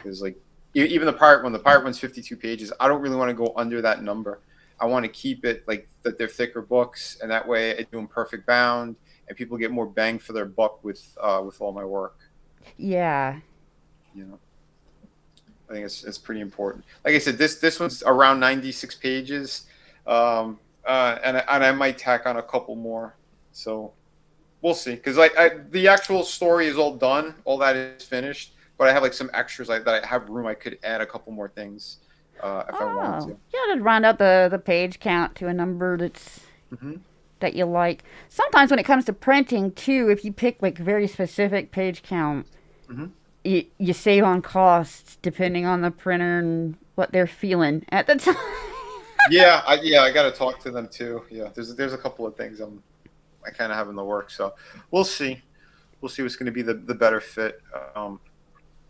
because like even the pirate one's 52 pages, I don't really want to go under that number. I want to keep it like that they're thicker books, and that way I do them perfect bound, and people get more bang for their buck with all my work. Yeah. You know, I think it's pretty important. Like I said, this one's around 96 pages, and I might tack on a couple more. So we'll see, because the actual story is all done, all that is finished, but I have like some extras that I have room. I could add a couple more things if I wanted Oh, to. yeah, to round out the page count to a number Hmm. that you like. Sometimes when it comes to printing too, if you pick like very specific page count, Hmm. you save on costs depending on the printer and what they're feeling at the time. Yeah, I got to talk to them too. Yeah, there's a couple of things I kind of have in the works, so we'll see. We'll see what's going to be the better fit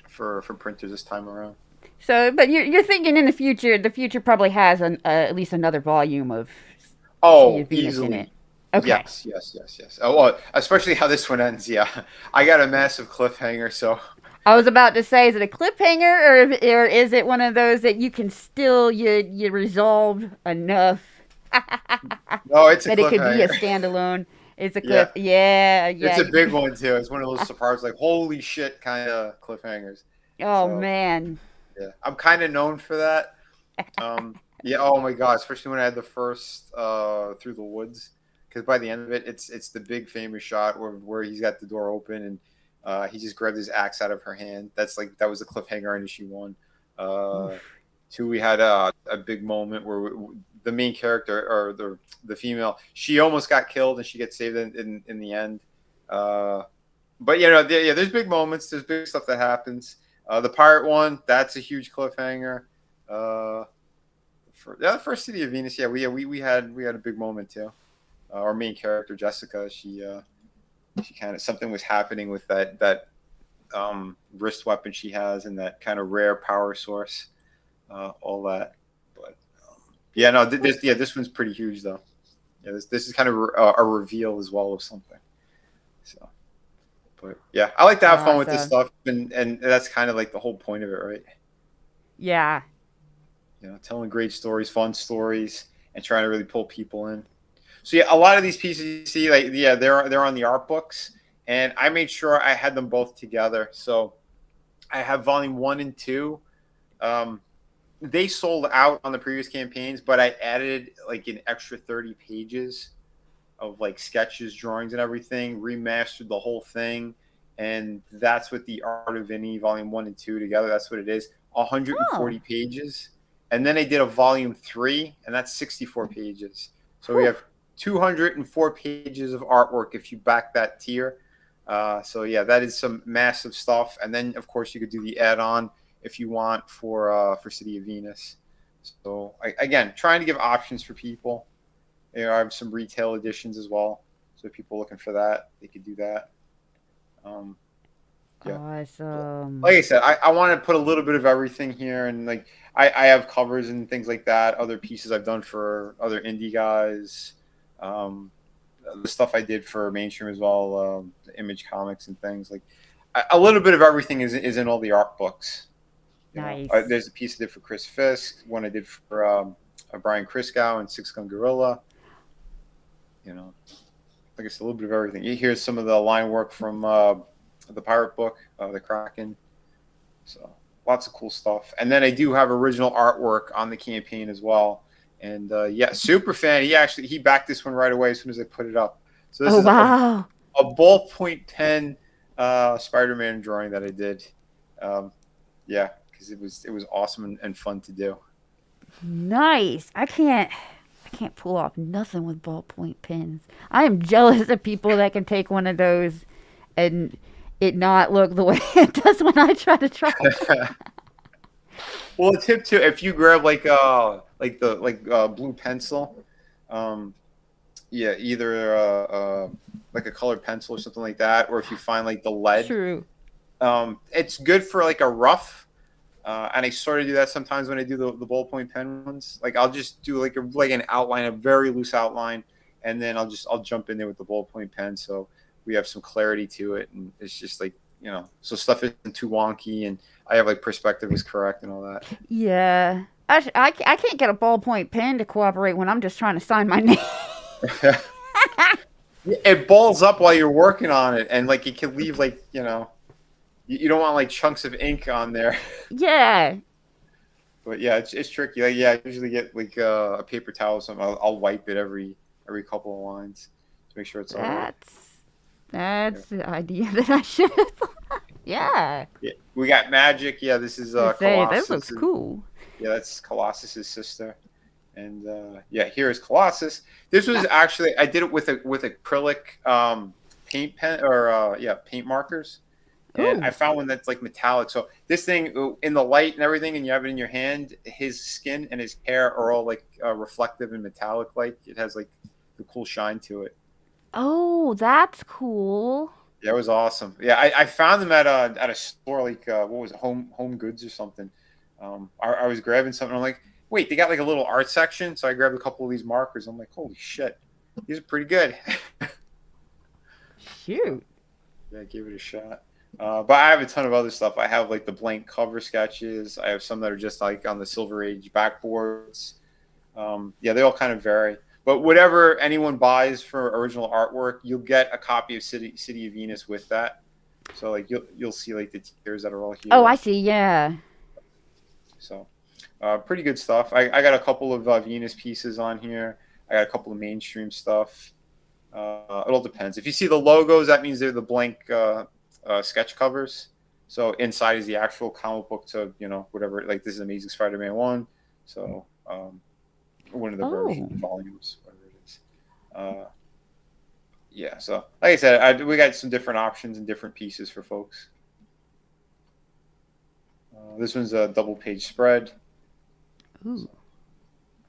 for printers this time around. So, but you're thinking in the future. The future probably has at least another volume of City Oh, of Venus in it. easily. Okay. Yes. Oh, well, especially how this one ends. Yeah, I got a massive cliffhanger. So I was about to say, is it a cliffhanger, or is it one of those that you can still you resolve enough no, it's a that it could be a cliffhanger. standalone? It's a Yeah, cliff. Yeah, it's yeah. a big one too. It's one of those surprise, like holy shit kind of cliffhangers. Oh So man. yeah, I'm kind of known for that. Yeah. Oh my god, especially when I had the first through the woods, because by the end of it, it's the big famous shot where he's got the door open and he just grabbed his axe out of her hand. That was the cliffhanger in issue 1. Uh, Oof. 2, we had a big moment where the main character, or the female, she almost got killed and she gets saved in the end. Uh, but yeah, there's big moments. There's big stuff that happens. The pirate one, that's a huge cliffhanger. Uh, the first City of Venus, yeah, we had a big moment too. Our main character Jessica, she kind of, something was happening with that wrist weapon she has and that kind of rare power source, all that. But yeah, no, this one's pretty huge though. Yeah, this is kind of a reveal as well of something. So, but yeah, I like to have fun with this Awesome. stuff, and that's kind of like the whole point of it, right? Yeah. Telling great stories, fun stories, and trying to really pull people in. So yeah, a lot of these pieces you see, like yeah, they're on the art books, and I made sure I had them both together. So I have volume 1 and 2. Um, they sold out on the previous campaigns, but I added like an extra 30 pages of like sketches, drawings, and everything. Remastered the whole thing, and that's what the Art of Vinnie volume 1 and 2 together. That's what it is. 140 Oh. pages, and then I did a volume 3, and that's 64 pages. So we Whew. have 204 pages of artwork if you back that tier. So yeah, that is some massive stuff. And then of course you could do the add-on if you want for City of Venus. So again, trying to give options for people. I have some retail editions as well. So if people are looking for that, they could do that. Um, yeah. Awesome. Like I said, I want to put a little bit of everything here, and like I have covers and things like that. Other pieces I've done for other indie guys. Um, the stuff I did for mainstream as well, the Image Comics and things like. A little bit of everything is in all the art books. You know? Nice. There's a piece I did for Chris Fisk, one I did for Brian Kriskow and Six Gun Gorilla. You know, like I said, a little bit of everything. Here's some of the line work from the Pirate book, the Kraken. So lots of cool stuff. And then I do have original artwork on the campaign as well. And yeah, super fan. He backed this one right away as soon as I put it up. So this is wow. a ballpoint pen Spider-Man drawing that I did. Yeah, because it was awesome and fun to do. Nice. I can't pull off nothing with ballpoint pens. I am jealous of people that can take one of those and it not look the way it does when I try to draw. Well, a tip too, if you grab like blue pencil, yeah, either like a colored pencil or something like that, or if you find like the lead. True. It's good for like a rough. And I sort of do that sometimes when I do the ballpoint pen ones. Like I'll just do like an outline, a very loose outline, and then I'll jump in there with the ballpoint pen, so we have some clarity to it, and it's just like, you know, so stuff isn't too wonky, and I have like perspective is correct and all that. Yeah. I can't get a ballpoint pen to cooperate when I'm just trying to sign my name. It balls up while you're working on it, and like it can leave like, you know, you don't want like chunks of ink on there. Yeah. But yeah, it's tricky. Like, yeah, I usually get like a paper towel or something. I'll wipe it every couple of lines to make sure it's all right. That's the idea that I should have. Yeah. Yeah, we got Magic. Yeah, this is That Colossus. looks cool. Yeah, that's Colossus's sister. And yeah, here is Colossus. This was actually, I did it with acrylic paint pen or paint markers. And Ooh. I found one that's like metallic. So this thing in the light and everything, and you have it in your hand, his skin and his hair are all like reflective and metallic. Like it has like the cool shine to it. Oh, that's cool. Yeah, it was awesome. Yeah, I found them at a store like what was it, Home Goods or something. I was grabbing something. I'm like, wait, they got like a little art section. So I grabbed a couple of these markers. I'm like, holy shit, these are pretty good. Shoot. Yeah, give it a shot. But I have a ton of other stuff. I have like the blank cover sketches. I have some that are just like on the Silver Age backboards. Yeah, they all kind of vary. But whatever anyone buys for original artwork, you'll get a copy of City of Venus with that. So like you'll see like the tiers that are all here. Oh, I see. Yeah. So pretty good stuff. I got a couple of Venus pieces on here. I got a couple of mainstream stuff. It all depends. If you see the logos, that means they're the blank sketch covers. So inside is the actual comic book to, you know, whatever. Like this is Amazing Spider-Man 1. So one of the version volumes, whatever it is. Yeah, so like I said, we got some different options and different pieces for folks. This one's a double page spread. Ooh. So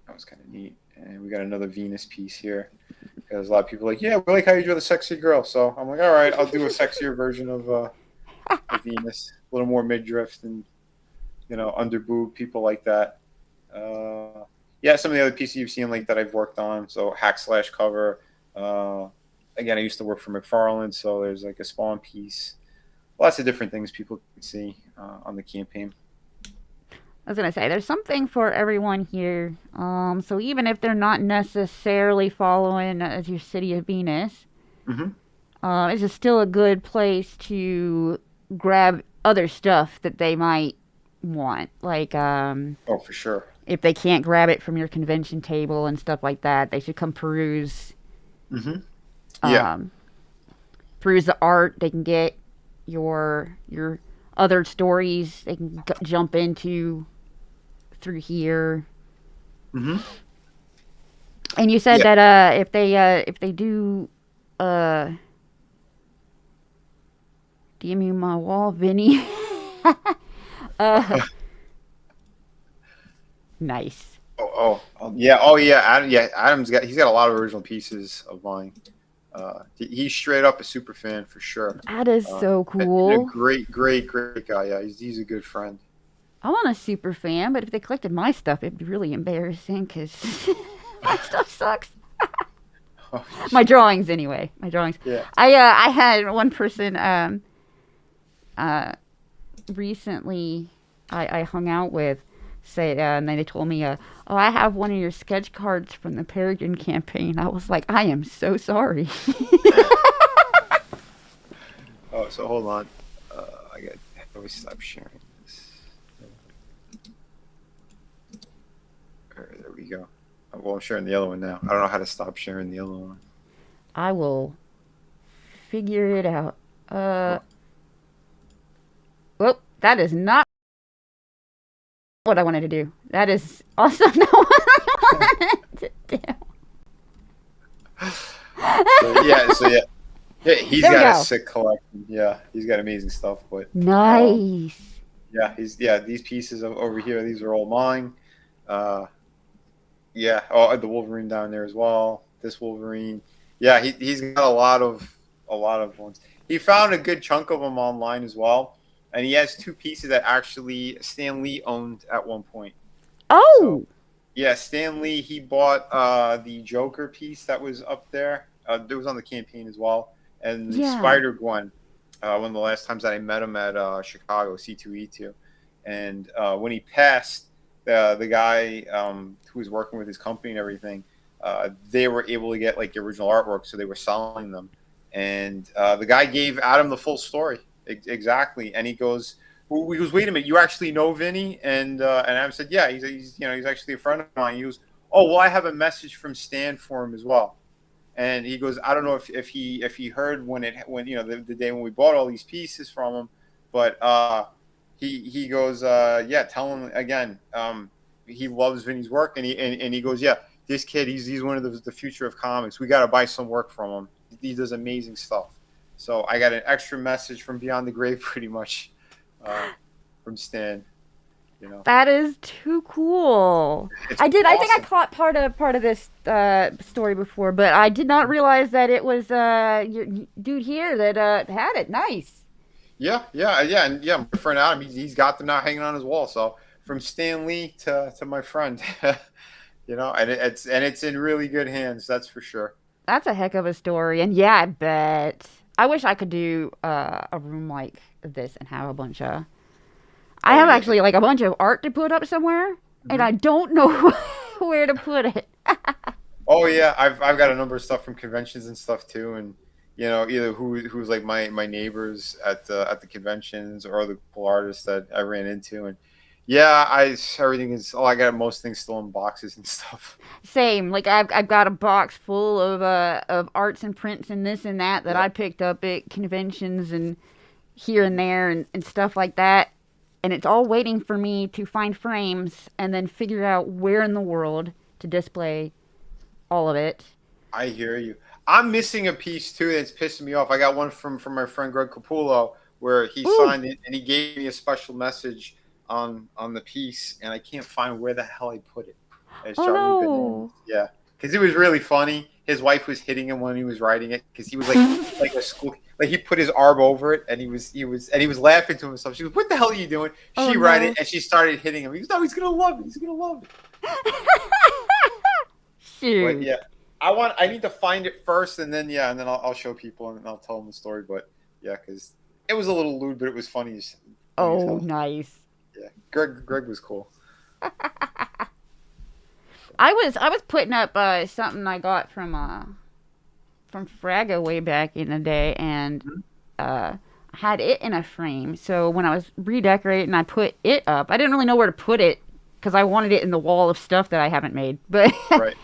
that was kind of neat. And we got another Venus piece here. Because a lot of people are like, yeah, we like how you draw the sexy girl. So I'm like, all right, I'll do a sexier version of Venus. A little more midriff and, you know, under boob, people like that. Yeah, some of the other pieces you've seen like that I've worked on. So hack slash cover. Again, I used to work for McFarlane, so there's like a Spawn piece. Lots of different things people can see on the campaign. I was gonna say there's something for everyone here. So even if they're not necessarily following as your City of Venus, it's just still a good place to grab other stuff that they might want. Like oh, for sure. If they can't grab it from your convention table and stuff like that, they should come peruse. Yeah. Peruse the art. They can get your other stories. They can jump into through here. And you said that if they do DM you my wall, Vinnie. Nice. Yeah. Adam's got a lot of original pieces of mine. He's straight up a super fan for sure. That is so cool. And a great guy. Yeah, he's a good friend. I'm not a super fan, but if they collected my stuff, it'd be really embarrassing because my stuff sucks. My drawings, anyway. My drawings. Yeah. I had one person recently I hung out with say, and they told me, oh, I have one of your sketch cards from the Peregrine campaign. I was like, I am so sorry. Oh, so hold on. Let me stop sharing this. There we go. Well, I'm sharing the yellow one now. I don't know how to stop sharing the yellow one. I will figure it out. Well, that is not what I wanted to do. That is also not what I wanted to do. Yeah, he's There we got go. a sick collection. Yeah, he's got amazing stuff. But Nice. these pieces over here, these are all mine. The Wolverine down there as well. This Wolverine. Yeah, he's got a lot of ones. He found a good chunk of them online as well, and he has 2 pieces that actually Stan Lee owned at one point. Oh. So, yeah, Stan Lee, he bought the Joker piece that was up there. It was on the campaign as well. And the Spider-Gwen, one of the last times that I met him at Chicago, C2E2. And when he passed, the guy who was working with his company and everything, they were able to get like the original artwork, so they were selling them. And the guy gave Adam the full story. Exactly. And he goes, wait a minute, you actually know Vinnie? And Adam said, yeah, he's actually a friend of mine. He goes, oh, well, I have a message from Stan for him as well. And he goes, I don't know if he heard when the day when we bought all these pieces from him, but he goes, yeah, tell him again. He loves Vinnie's work, and he goes, yeah, this kid, he's one of the future of comics. We got to buy some work from him. He does amazing stuff. So I got an extra message from beyond the grave, pretty much, from Stan. That is too cool. It's I think I awesome. caught part of this story before, but I did not realize that it was your dude here that had it. Nice. Yeah. My friend Adam, he's got them now hanging on his wall. So from Stan Lee to my friend, and it's in really good hands. That's for sure. That's a heck of a story, and yeah, I bet. I wish I could do a room like this and have a bunch of. I have actually like a bunch of art to put up somewhere, and I don't know where to put it. Oh yeah, I've got a number of stuff from conventions and stuff too, and either who's like my neighbors at the conventions or the cool artists that I ran into, and everything is. Oh, I got most things still in boxes and stuff. Same, like I've got a box full of arts and prints and this and that I picked up at conventions and here and there and stuff like that. And it's all waiting for me to find frames and then figure out where in the world to display all of it. I hear you. I'm missing a piece too that's pissing me off. I got one from my friend Greg Capullo where he signed it and he gave me a special message on the piece, and I can't find where the hell I put it. It's driving me bananas. Yeah, because it was really funny. His wife was hitting him when he was writing it because he was like a school. Like he put his arm over it, and he was laughing to himself. She goes, "What the hell are you doing?" She read it, and she started hitting him. He goes, "No, he's gonna love it. He's gonna love it." Shoot. But yeah, I need to find it first, and then I'll show people and I'll tell them the story. But yeah, because it was a little lewd, but it was funny as hell. Nice. Yeah, Greg was cool. I was putting up something I got from Fraga way back in the day, and I had it in a frame. So when I was redecorating, I put it up. I didn't really know where to put it because I wanted it in the wall of stuff that I haven't made. But Right.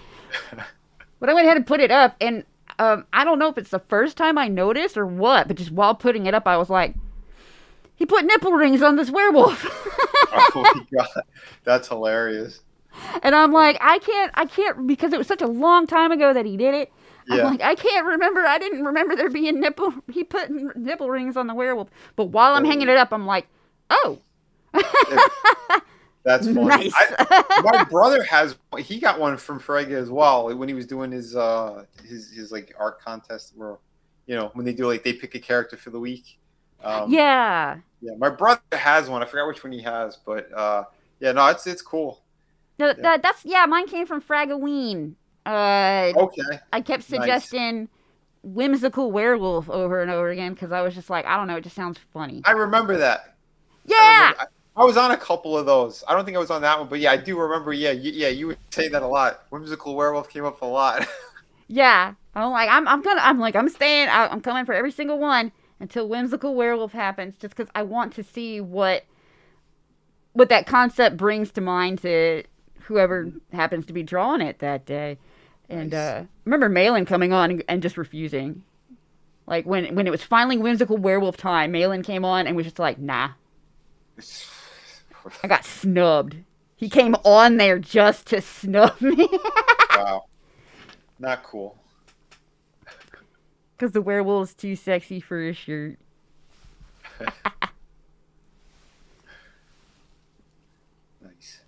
but I went ahead and put it up, and I don't know if it's the first time I noticed or what, but just while putting it up, I was like, he put nipple rings on this werewolf. Oh my god, that's hilarious. And I'm like, I can't, because it was such a long time ago that he did it. I'm like, I can't remember. I didn't remember there being he put nipple rings on the werewolf. But while I'm hanging it up, I'm like, oh. That's funny. Nice. My brother he got one from Frege as well when he was doing his like art contest where, when they do like, they pick a character for the week. Yeah, my brother has one. I forgot which one he has, but no, it's cool. No, that's mine came from Fragaween. Okay. I kept Nice. suggesting whimsical werewolf over and over again because I was just like, I don't know, it just sounds funny. I remember that. I Yeah, remember. I was on a couple of those. I don't think I was on that one, but yeah, I do remember. Yeah, you would say that a lot. Whimsical werewolf came up a lot. yeah. I'm staying. I'm coming for every single one until whimsical werewolf happens, just because I want to see what that concept brings to mind to whoever happens to be drawing it that day. And Nice. remember Malin coming on and just refusing. Like when it was finally whimsical werewolf time, Malin came on and was just like, nah. I got snubbed. He came on there just to snub me. Wow, not cool. Because the werewolf's too sexy for his shirt. Nice.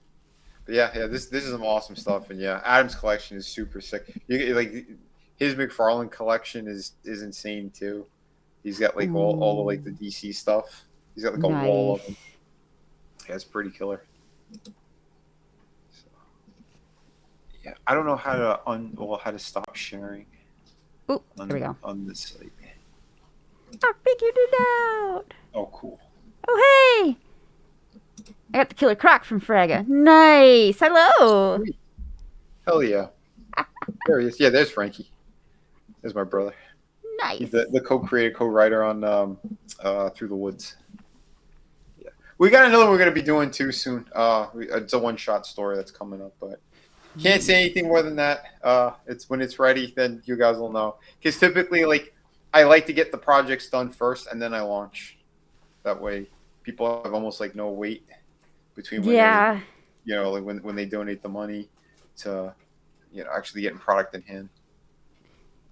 But yeah, this is some awesome stuff, and yeah, Adam's collection is super sick. Like his McFarlane collection is insane too. He's got like all the like the DC stuff. He's got like a wall of Nice. them. Yeah, it's pretty killer. So, yeah, I don't know how to how to stop sharing Oh, on there we go. on this site. I figured it out. Oh, cool. Oh, hey. I got the Killer Croc from Fraga. Nice. Hello. Sweet. Hell yeah. There he is. Yeah, there's Frankie. There's my brother. Nice. He's the co-creator, co-writer on Through the Woods. Yeah, we got another we're gonna be doing too soon. It's a one-shot story that's coming up, but can't say anything more than that. It's when it's ready, then you guys will know. Because typically, like, I like to get the projects done first, and then I launch. That way, people have almost like no wait between when Yeah. they, like when they donate the money to, actually getting product in hand.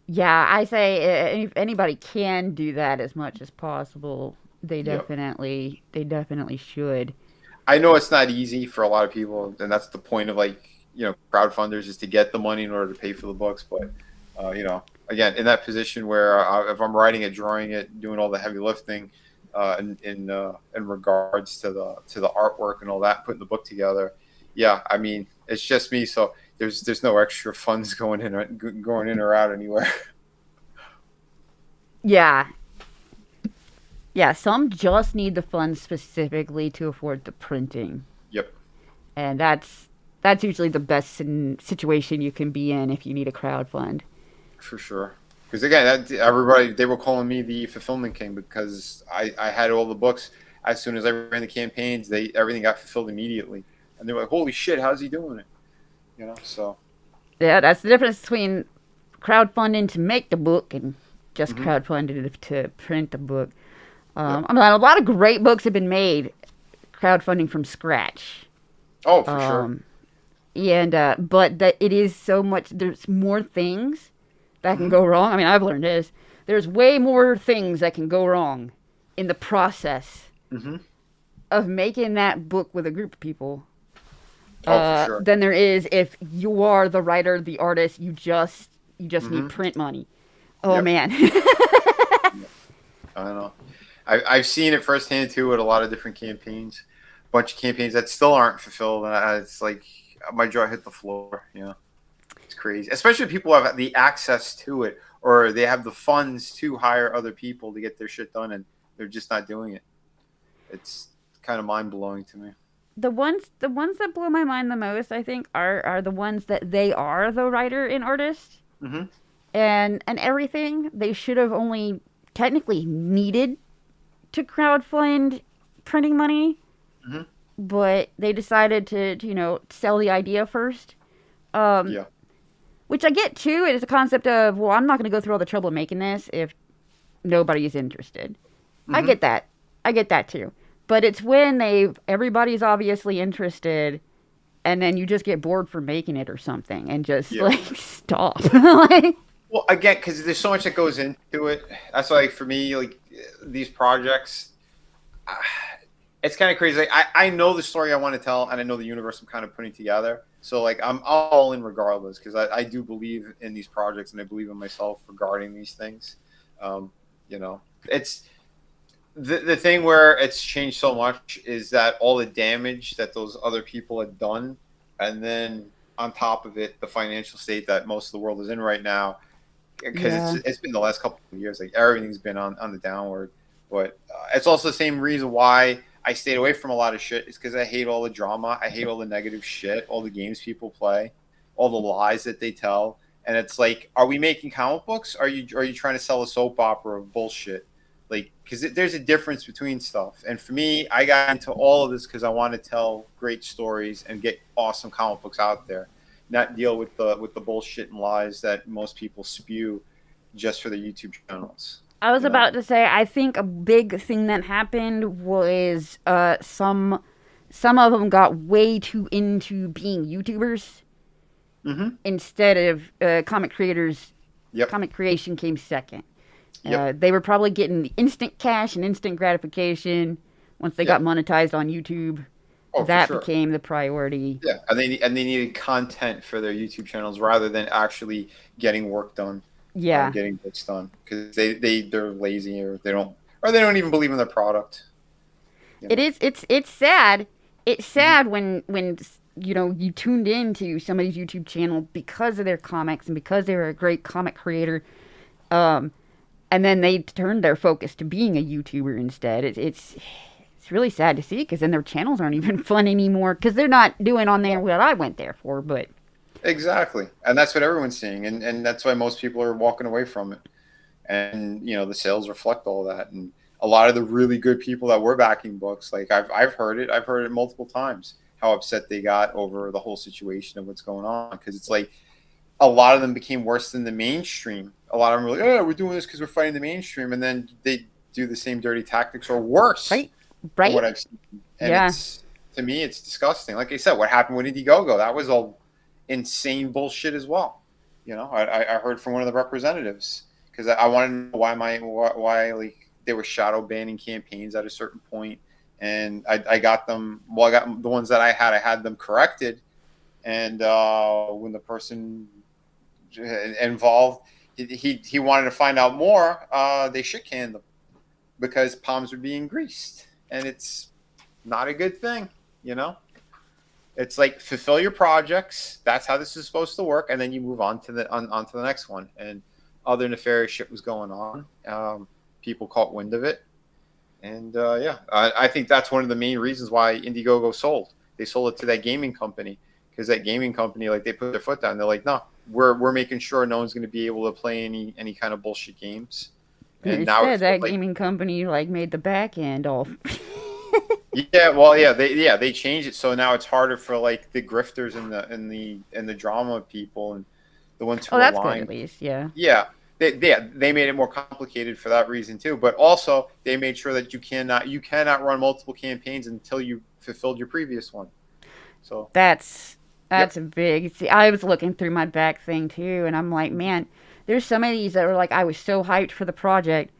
Yeah, I say if anybody can do that as much as possible, they Yep. definitely should. I know it's not easy for a lot of people, and that's the point of like crowdfunders is to get the money in order to pay for the books. But again, in that position where if I'm writing it, drawing it, doing all the heavy lifting, in regards to the artwork and all that, putting the book together, yeah, I mean it's just me, so there's no extra funds going in or out anywhere. Yeah. Yeah, some just need the funds specifically to afford the printing. Yep. And that's usually the best situation you can be in if you need a crowd fund. For sure. Because again, everybody, they were calling me the fulfillment king because I had all the books. As soon as I ran the campaigns, everything got fulfilled immediately, and they were like, "Holy shit, how's he doing it?" So Yeah, that's the difference between crowdfunding to make the book and just Mhm. crowdfunding to print the book. Yep. I mean, a lot of great books have been made crowdfunding from scratch. oh, for sure. And but that it is so much. There's more things that can Mhm. go wrong. I mean, I've learned this. There's way more things that can go wrong in the process Hmm. of making that book with a group of people Oh, for sure. than there is if you are the writer, the artist. You just Mhm. need print money. Oh Yep. man. I don't know. I've seen it firsthand too with a lot of different campaigns, bunch of campaigns that still aren't fulfilled, and it's like my jaw hit the floor. It's crazy, especially if people have the access to it or they have the funds to hire other people to get their shit done, and they're just not doing it. It's kind of mind blowing to me. the ones that blow my mind the most, I think, are the ones that they are the writer and artist Hmm. and everything. They should have only technically needed to crowdfund printing money, Hmm. but they decided to sell the idea first. Yeah. Which I get too. It is a concept of, well, I'm not going to go through all the trouble of making this if nobody's interested. I Mhm. get that. I get that too. But it's when everybody's obviously interested, and then you just get bored for making it or something, and just Yeah. like stop. Like, Well, again, because there's so much that goes into it. That's why, like, for me, like these projects, ah, it's kind of crazy. Like, I know the story I want to tell, and I know the universe I'm kind of putting together. So, like, I'm all in regardless because I do believe in these projects, and I believe in myself regarding these things. It's the thing where it's changed so much is that all the damage that those other people had done, and then on top of it the financial state that most of the world is in right now, because Yeah. it's been the last couple of years, like everything's been on the downward. But it's also the same reason why I stayed away from a lot of shit, is because I hate all the drama, I hate all the negative shit, all the games people play, all the lies that they tell. And it's like, are we making comic books? Are you trying to sell a soap opera of bullshit? Like, because there's a difference between stuff. And for me, I got into all of this because I want to tell great stories and get awesome comic books out there, not deal with the bullshit and lies that most people spew just for their YouTube channels. I was You know? about to say, I think a big thing that happened was some of them got way too into being YouTubers Mm-hmm. instead of comic creators. Yep. Comic creation came second. Yep. They were probably getting instant cash and instant gratification once they got Yeah. monetized on YouTube. Oh, for That sure. became the priority. Yeah, and they needed content for their YouTube channels rather than actually getting work done, Yeah. getting books done, because they're lazy, or they don't even believe in their product. You It know? is. It's sad. It's sad when you know you tuned into somebody's YouTube channel because of their comics and because they were a great comic creator, and then they turned their focus to being a YouTuber instead. It's really sad to see, because then their channels aren't even fun anymore, because they're not doing on there what I went there for. But Exactly, and that's what everyone's seeing, and that's why most people are walking away from it. And the sales reflect all that, and a lot of the really good people that were backing books, like I've heard it multiple times, how upset they got over the whole situation of what's going on, because it's like a lot of them became worse than the mainstream. A lot of them were like, oh, we're doing this because we're fighting the mainstream, and then they do the same dirty tactics or worse, right, from what right, I've seen. And yeah. it's, to me, it's disgusting. Like I said, what happened with Indiegogo, that was all insane bullshit as well. I heard from one of the representatives, because I wanted to know why like they were shadow banning campaigns at a certain point, and I got them. Well, I got the ones that I had them corrected, and when the person involved, he wanted to find out more, they shit canned them because palms were being greased, and it's not a good thing. It's like, fulfill your projects. That's how this is supposed to work, and then you move on to onto the next one. And other nefarious shit was going on. People caught wind of it, and yeah, I think that's one of the main reasons why Indiegogo sold. They sold it to that gaming company, because that gaming company, like, they put their foot down. They're like, no, we're making sure no one's going to be able to play any kind of bullshit games. And now Instead, it's that like, gaming company like made the back end all. yeah, well, they changed it, so now it's harder for, like, the grifters and the drama people, and the ones who Oh, are that's good lying. at least. Yeah. Yeah, they made it more complicated for that reason too. But also, they made sure that you cannot run multiple campaigns until you fulfilled your previous one. So That's Yep. a big. See, I was looking through my back thing too, and I'm like, man, there's some of these that were like, I was so hyped for the project,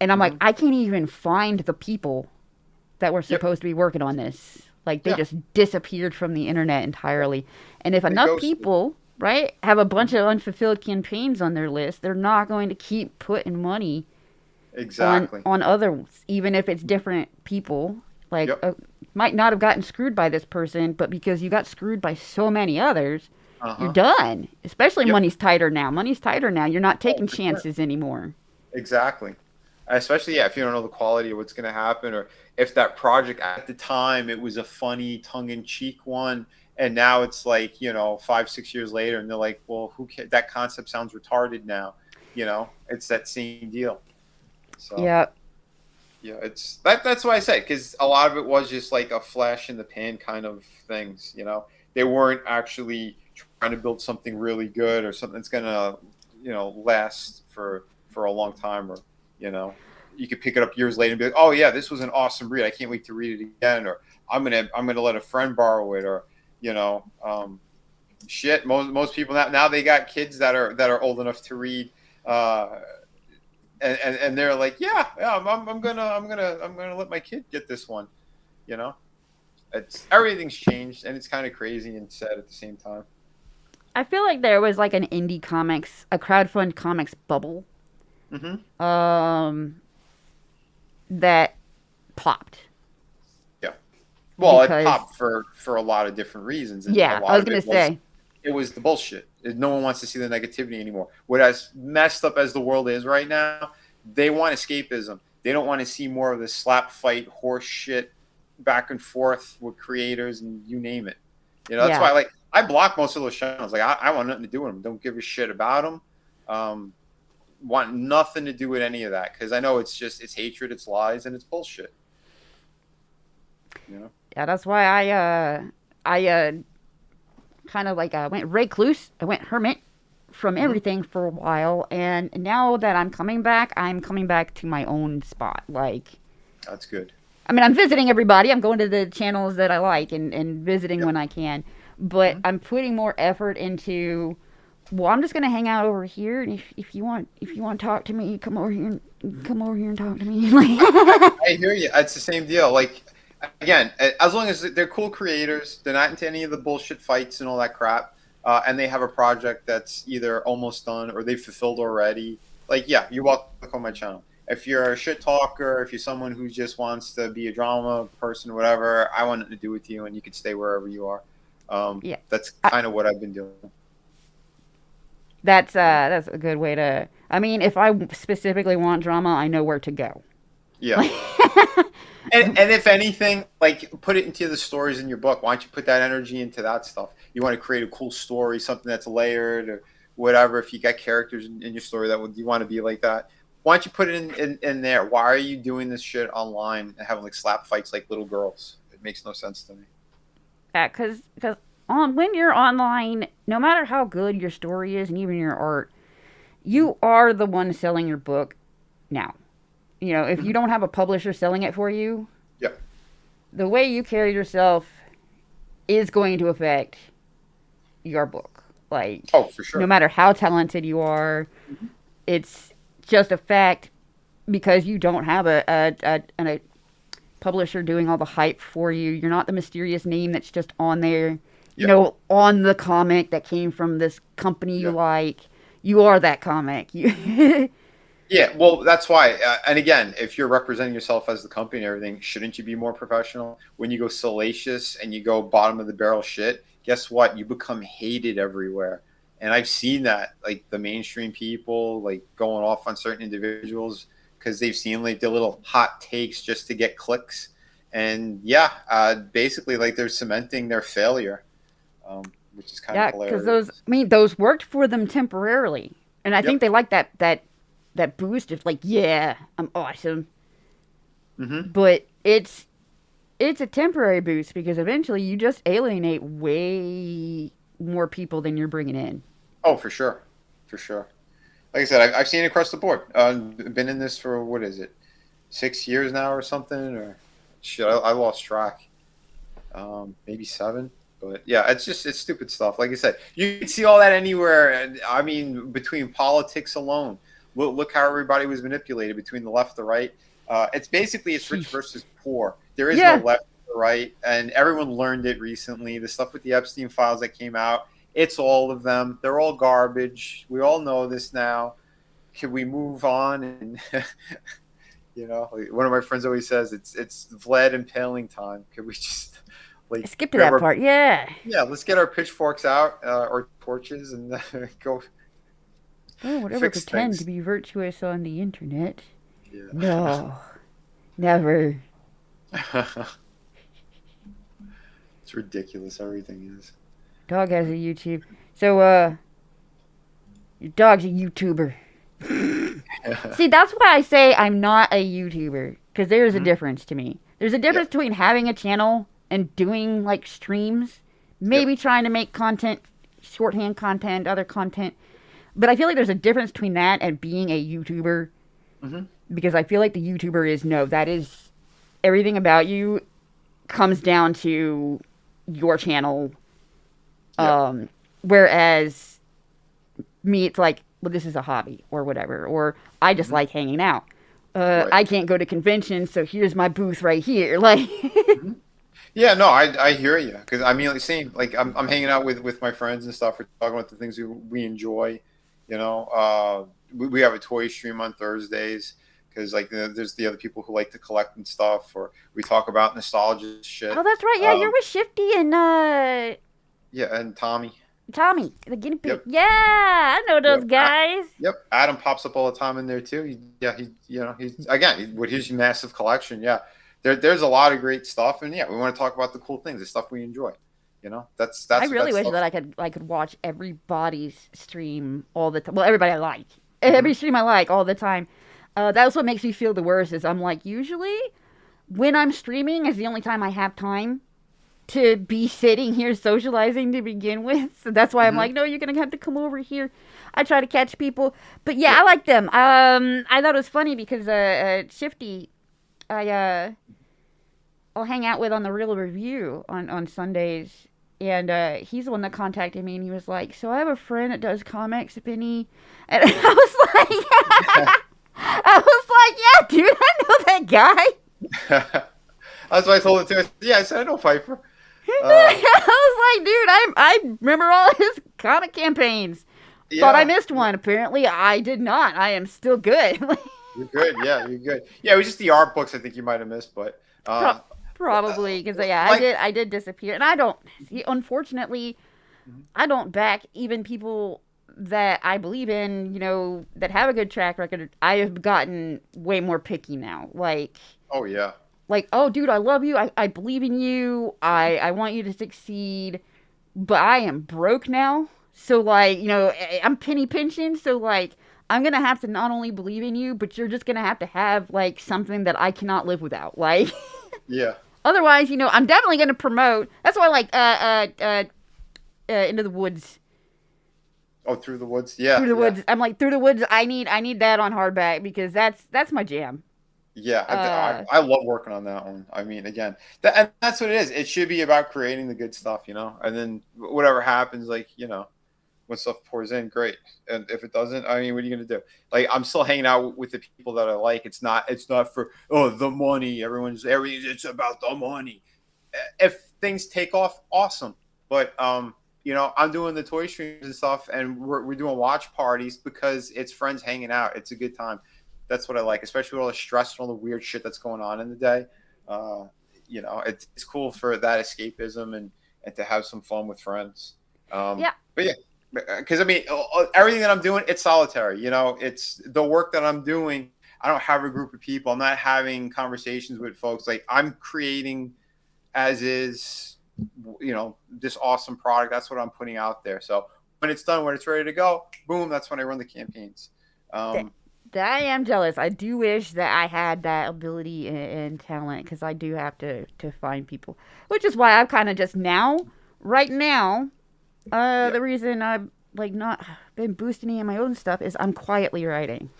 and I'm like, Mhm. I can't even find the people that were Yep. supposed to be working on this. Like, they Yeah. just disappeared from the internet entirely. And if They enough ghosted. people, right, have a bunch of unfulfilled campaigns on their list, they're not going to keep putting money Exactly. on others, even if it's different people. Like, Yep. might not have gotten screwed by this person, but because you got screwed by so many others, you're Uh-huh. done. Especially Yep. money's tighter now. Money's tighter now. You're not Oh, taking for sure. chances anymore. Exactly. Especially, yeah, if you don't know the quality of what's going to happen, or if that project at the time it was a funny tongue-in-cheek one, and now it's like, 5-6 years later, and they're like, well, who cares? That concept sounds retarded now. It's that same deal. So Yeah. yeah, that's why I said, because a lot of it was just like a flash in the pan kind of things. They weren't actually trying to build something really good, or something that's gonna last for a long time, or you could pick it up years later and be like, oh yeah, this was an awesome read, I can't wait to read it again, or I'm gonna let a friend borrow it, or shit. Most people now they got kids that are old enough to read, and they're like, yeah, I'm gonna let my kid get this one. It's Everything's changed, and it's kind of crazy and sad at the same time. I feel like there was like an indie comics, a crowdfund comics bubble, Mm-hmm. that popped. Yeah. Well, Because- it popped for a lot of different reasons. And Yeah, a lot I was of gonna it say. it was the bullshit. No one wants to see the negativity anymore. What as messed up as the world is right now, they want escapism. They don't want to see more of this slap fight horse shit back and forth with creators and you name it. That's Yeah. why I block most of those channels. I want nothing to do with them. Don't give a shit about them. Want nothing to do with any of that because I know it's hatred, it's lies, and it's bullshit. Yeah, that's why I kind of like went recluse. I went hermit from everything for a while, and now that I'm coming back to my own spot. Like, that's good. I mean, I'm visiting everybody. I'm going to the channels that I like and visiting when I can, but I'm putting more effort into. Well, I'm just gonna hang out over here, and if you want to talk to me, come over here and talk to me. I hear you. It's the same deal. Like, again, as long as they're cool creators, they're not into any of the bullshit fights and all that crap, and they have a project that's either almost done or they've fulfilled already. Like, yeah, you're welcome on my channel. If you're a shit talker, if you're someone who just wants to be a drama person, whatever, I want nothing to do with you, and you can stay wherever you are. Yeah, that's kind of what I've been doing. That's a good way to. I mean, if I specifically want drama, I know where to go. Yeah. and if anything, like put it into the stories in your book. Why don't you put that energy into that stuff? You want to create a cool story, something that's layered or whatever. If you got characters in your story you want to be like that, why don't you put it in there? Why are you doing this shit online and having like slap fights like little girls? It makes no sense to me. Yeah, because when you're online, no matter how good your story is and even your art, you are the one selling your book now. If you don't have a publisher selling it for you, the way you carry yourself is going to affect your book. Like, oh, for sure. No matter how talented you are, it's just a fact because you don't have a publisher doing all the hype for you. You're not the mysterious name that's just on there. On the comic that came from this company you like. You are that comic. Yeah, well, that's why. And again, if you're representing yourself as the company and everything, shouldn't you be more professional? When you go salacious and you go bottom of the barrel shit, guess what? You become hated everywhere. And I've seen that, like the mainstream people, like going off on certain individuals because they've seen like their little hot takes just to get clicks. And basically, like they're cementing their failure. Which is kind of hilarious. Because those worked for them temporarily, and I think they like that boost of like, I'm awesome. But it's a temporary boost because eventually you just alienate way more people than you're bringing in. Oh, for sure, Like I said, I've seen it across the board. Been in this for what is it, 6 years now or something, or shit, I lost track. Maybe 7. But yeah, it's stupid stuff. Like I said, you can see all that anywhere. And I mean, between politics alone, look how everybody was manipulated between the left, the right. It's rich versus poor. There is no left or right, and everyone learned it recently. The stuff with the Epstein files that came out, it's all of them. They're all garbage. We all know this now. Can we move on? And one of my friends always says it's Vlad impaling time. Can we just skip to that part? Yeah, let's get our pitchforks out or torches and go. Oh, whatever. Pretend things to be virtuous on the internet. Yeah. No, never. It's ridiculous. Everything is. Dog has a YouTube. So, your dog's a YouTuber. See, that's why I say I'm not a YouTuber, because there's a difference to me. There's a difference between having a channel and doing like streams, maybe trying to make content, shorthand content, other content. But I feel like there's a difference between that and being a YouTuber, because I feel like the YouTuber that is everything about you comes down to your channel. Whereas me, it's like, well, this is a hobby or whatever, or I just like hanging out. I can't go to conventions, so here's my booth right here. Like, yeah, no, I hear you, because I mean, I'm hanging out with my friends and stuff. We're talking about the things we enjoy. We have a toy stream on Thursdays because there's the other people who like to collect and stuff, or we talk about nostalgia shit. Oh, that's right. Yeah, you're with Shifty and and Tommy. Tommy, the guinea pig. Yep. Yeah, I know those Yep. guys. Yep. Adam pops up all the time in there too. He's again with his massive collection. Yeah, there's a lot of great stuff, and yeah, we want to talk about the cool things, the stuff we enjoy. That's I really that's wish stuff. that I could watch everybody's stream all the time. Well, everybody I like, every Mhm. stream I like all the time. That's what makes me feel the worst. Is I'm like usually when I'm streaming is the only time I have time to be sitting here socializing to begin with. So that's why I'm Mhm. like, no, you're gonna have to come over here. I try to catch people, but yeah, Yep. I like them. I thought it was funny because Shifty, I I'll hang out with on the Real Review on Sundays, and he's the one that contacted me, and he was like, "So I have a friend that does comics, Vinnie," and I was like, I was like, "Yeah, dude, I know that guy." That's why I told it to him. Yeah, I said I know Piper. Uh, I was like, dude, I remember all his comic campaigns. Thought I yeah, missed one. Apparently, I did not. I am still good. you're good. Yeah, you're good. Yeah, it was just the art books I think you might have missed, but Pro- Probably because yeah, like, I did disappear, and I don't. See, unfortunately, I don't back even people that I believe in. That have a good track record. I have gotten way more picky now. oh yeah, Oh, dude, I love you. I believe in you. I want you to succeed, but I am broke now. So I'm penny pinching. So I'm gonna have to not only believe in you, but you're just gonna have something that I cannot live without. yeah. Otherwise, I'm definitely gonna promote. That's why I like Into the Woods. Oh, Through the Woods. Yeah, Through the yeah. Woods. I'm like Through the Woods. I need that on hardback because that's my jam. Yeah, Uh, I love working on that one. I mean, again, and that's what it is. It should be about creating the good stuff, and then whatever happens, when stuff pours in, great. And if it doesn't, I mean, what are you gonna do? Like, I'm still hanging out with the people that I like. It's not for the money. It's about the money. If things take off, awesome. But I'm doing the toy streams and stuff, and we're doing watch parties because it's friends hanging out. It's a good time. That's what I like, especially with all the stress and all the weird shit that's going on in the day. Uh, it's cool for that escapism and to have some fun with friends. yeah. But yeah, because I mean, everything that I'm doing, it's solitary. It's the work that I'm doing. I don't have a group of people. I'm not having conversations with folks. Like, I'm creating as is, this awesome product. That's what I'm putting out there. So when it's done, when it's ready to go, boom, that's when I run the campaigns. Th- Um, I am jealous. I do wish that I had that ability and talent because I do have to find people, which is why I've kind of just right now, yeah, the reason I've not been boosting any of my own stuff is I'm quietly writing.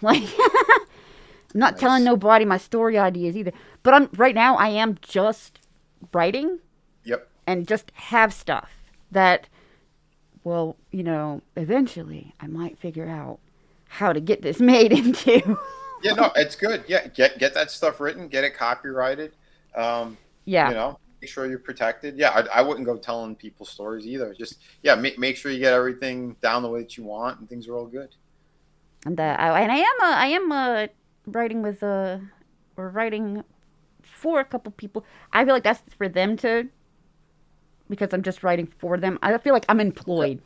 I'm not telling nice. nobody my story ideas either. But right now I am just writing Yep. and just have stuff that, well, eventually I might figure out how to get this made into. Yeah, no, it's good. Yeah, get that stuff written, get it copyrighted. Um, Yeah. make sure you're protected. Yeah, I wouldn't go telling people stories either. Just yeah, make sure you get everything down the way that you want, and things are all good. And I am writing with or writing for a couple people. I feel like that's for them to because I'm just writing for them. I feel like I'm employed.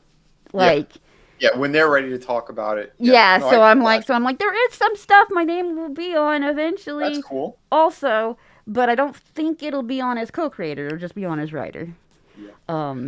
Yeah, Like yeah. When they're ready to talk about it, yeah. yeah, No, so I I'm get like that. so I'm like there is some stuff my name will be on That's eventually cool. also, but I don't think it'll be on as co-creator. It'll just be on as writer. Yeah.